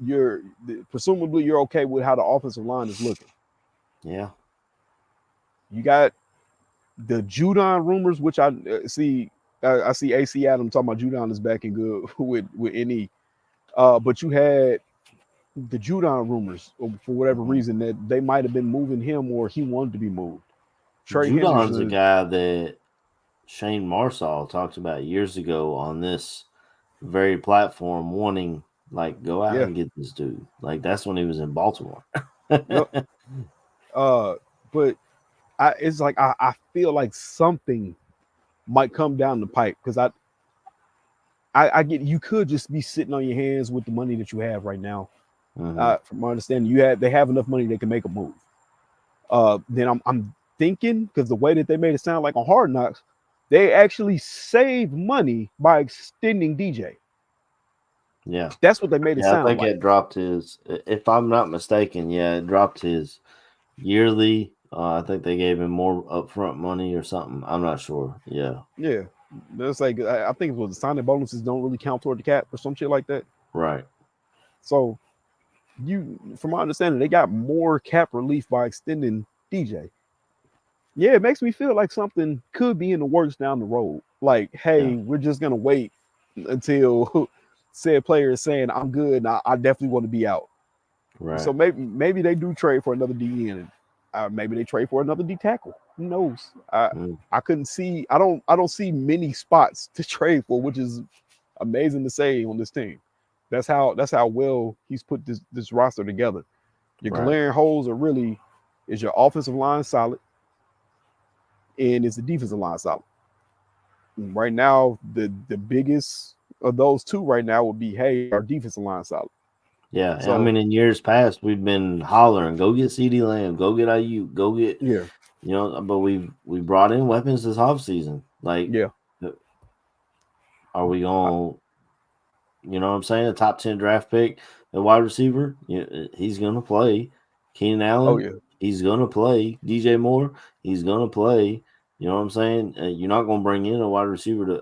presumably you're okay with how the offensive line is looking. Yeah, you got the Judon rumors, which I see. I see AC Adams talking about Judon is back and good with NE. But you had the Judon rumors for whatever reason that they might have been moving him or he wanted to be moved. Trey Judon's a guy that Shane Marsall talked about years ago on this very platform, wanting, like, go out and get this dude. Like, that's when he was in Baltimore. Yep. But it's like I feel like something might come down the pipe, because I get, you could just be sitting on your hands with the money that you have right now. From my understanding, they have enough money they can make a move. Then I'm thinking, because the way that they made it sound like on Hard Knocks, they actually saved money by extending DJ. Yeah, that's what they made it sound like. I think it dropped his, if I'm not mistaken, it dropped his yearly. I think they gave him more upfront money or something. I'm not sure. Yeah. That's like, I think it was the signing bonuses don't really count toward the cap or some shit like that. Right. So from my understanding, they got more cap relief by extending DJ. Yeah, it makes me feel like something could be in the works down the road. Like, hey, we're just gonna wait until said player is saying, I'm good, and I definitely want to be out. Right. So maybe they do trade for another DN, and maybe they trade for another D tackle. Who knows? I couldn't see. I don't see many spots to trade for, which is amazing to say on this team. That's how well he's put this roster together. Your glaring holes are really, is your offensive line solid, and is the defensive line solid. Right now, the biggest of those two right now would be, hey, our defensive line solid. Yeah, so, I mean, in years past, we've been hollering, go get CeeDee Lamb, go get IU, go get, you know, but we brought in weapons this offseason. Like, are we going to, you know what I'm saying, a top 10 draft pick, a wide receiver, he's going to play. Keenan Allen, he's going to play. DJ Moore, he's going to play. You know what I'm saying? You're not going to bring in a wide receiver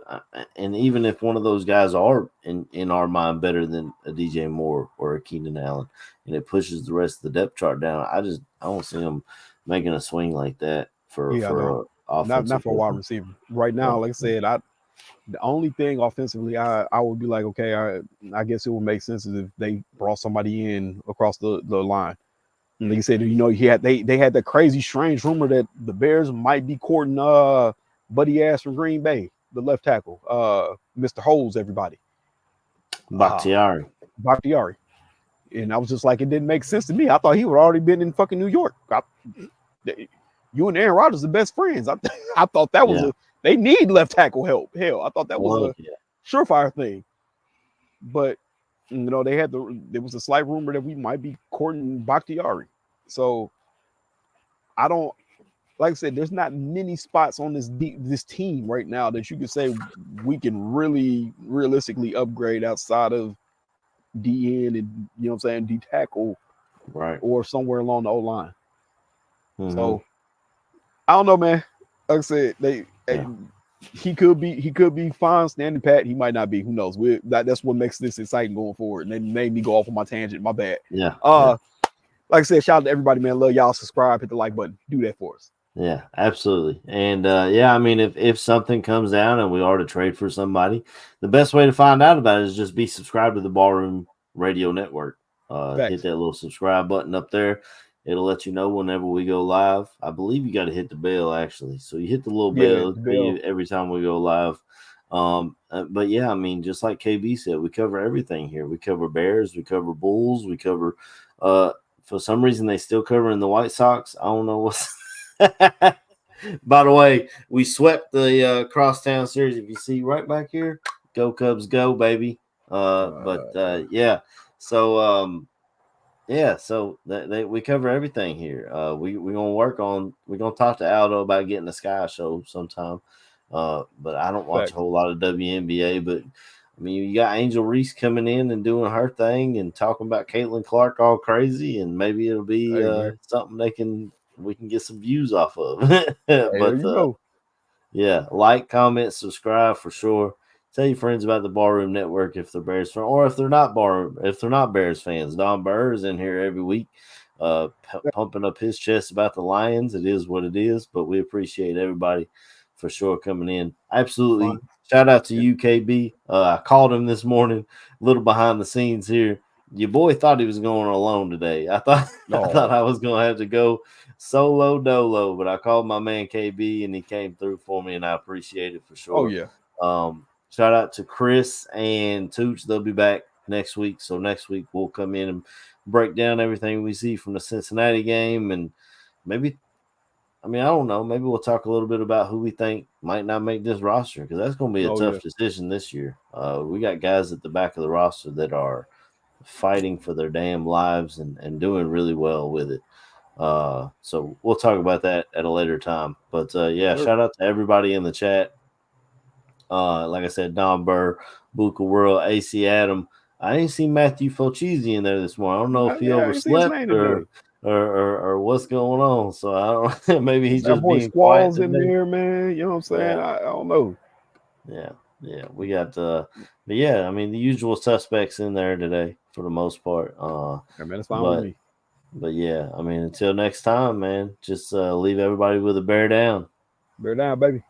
and even if one of those guys are in our mind better than a DJ Moore or a Keenan Allen, and it pushes the rest of the depth chart down, I don't see them making a swing like that for offensive. Not for a wide receiver right now. Like I said, the only thing offensively I would be like, okay, I guess it would make sense is if they brought somebody in across the line. And like you said, you know, they had that crazy, strange rumor that the Bears might be courting Buddy Ass from Green Bay, the left tackle, Mr. Holes, everybody. Bakhtiari. And I was just like, it didn't make sense to me. I thought he would already been in fucking New York. You and Aaron Rodgers are best friends. I thought that was they need left tackle help. Hell, I thought that was a surefire thing. But you know, there was a slight rumor that we might be courting Bakhtiari. So I don't, like I said, there's not many spots on this team right now that you can say we can really realistically upgrade outside of DN and, you know what I'm saying, D tackle, or somewhere along the O line. So I don't know, man. Like I said, he could be fine standing pat. He might not be. Who knows? That's what makes this exciting going forward. And they made me go off on my tangent. My bad. like I said, shout out to everybody, man. Love y'all. Subscribe, hit the like button. Do that for us. Yeah, absolutely. And yeah, I mean, if something comes down and we are to trade for somebody, the best way to find out about it is just be subscribed to the Ballroom Radio Network. Hit Facts. that little subscribe button up there. It'll let you know whenever we go live. I believe you got to hit the bell actually. So you hit the little Yeah, bell, the tell you bell. every time we go live. But yeah, I mean, just like KB said, we cover everything here. We cover Bears, we cover Bulls, we cover. For some reason, they still covering the White Sox. I don't know what's. By the way, we swept the Crosstown Series. If you see right back here, go Cubs, go baby. Yeah, so we cover everything here. We're gonna work on. We're gonna talk to Aldo about getting the Sky Show sometime. But I don't watch a Facts. whole lot of WNBA. But I mean, you got Angel Reese coming in and doing her thing and talking about Caitlin Clark all crazy, and maybe it'll be Hey, man. something we can get some views off of. Hey, there But you go. yeah, like, comment, subscribe for sure. Tell your friends about the Ballroom Network if they're Bears fans, or if they're not Bears fans. Don Burr is in here every week, pumping up his chest about the Lions. It is what it is, but we appreciate everybody for sure coming in. Absolutely, Fun. shout out to Yeah. UKB. I called him this morning, a little behind the scenes here. Your boy thought he was going alone today. I thought No. I was going to have to go solo dolo, but I called my man KB and he came through for me, and I appreciate it for Oh, sure. yeah. Shout out to Chris and Tooch. They'll be back next week. So next week we'll come in and break down everything we see from the Cincinnati game, and maybe, I mean, I don't know, maybe we'll talk a little bit about who we think might not make this roster, because that's going to be a Oh, tough yeah. decision this year. We got guys at the back of the roster that are fighting for their damn lives and doing really well with it. So we'll talk about that at a later time. But yeah, Sure. shout out to everybody in the chat. Like I said, Don Burr, Buka World, AC Adam. I ain't seen Matthew Fulchese in there this morning. I don't know if he Yeah, I ain't seen his overslept name or today. or what's going on. So I don't. Maybe he's Our just boy being quiet Squall's in today. there, man. You know what I'm saying? Yeah, I don't know. yeah. We got. But yeah, I mean the usual suspects in there today for the most part. Yeah, man, that's fine with But me. yeah, I mean until next time, man. Just leave everybody with a bear down. Bear down, baby.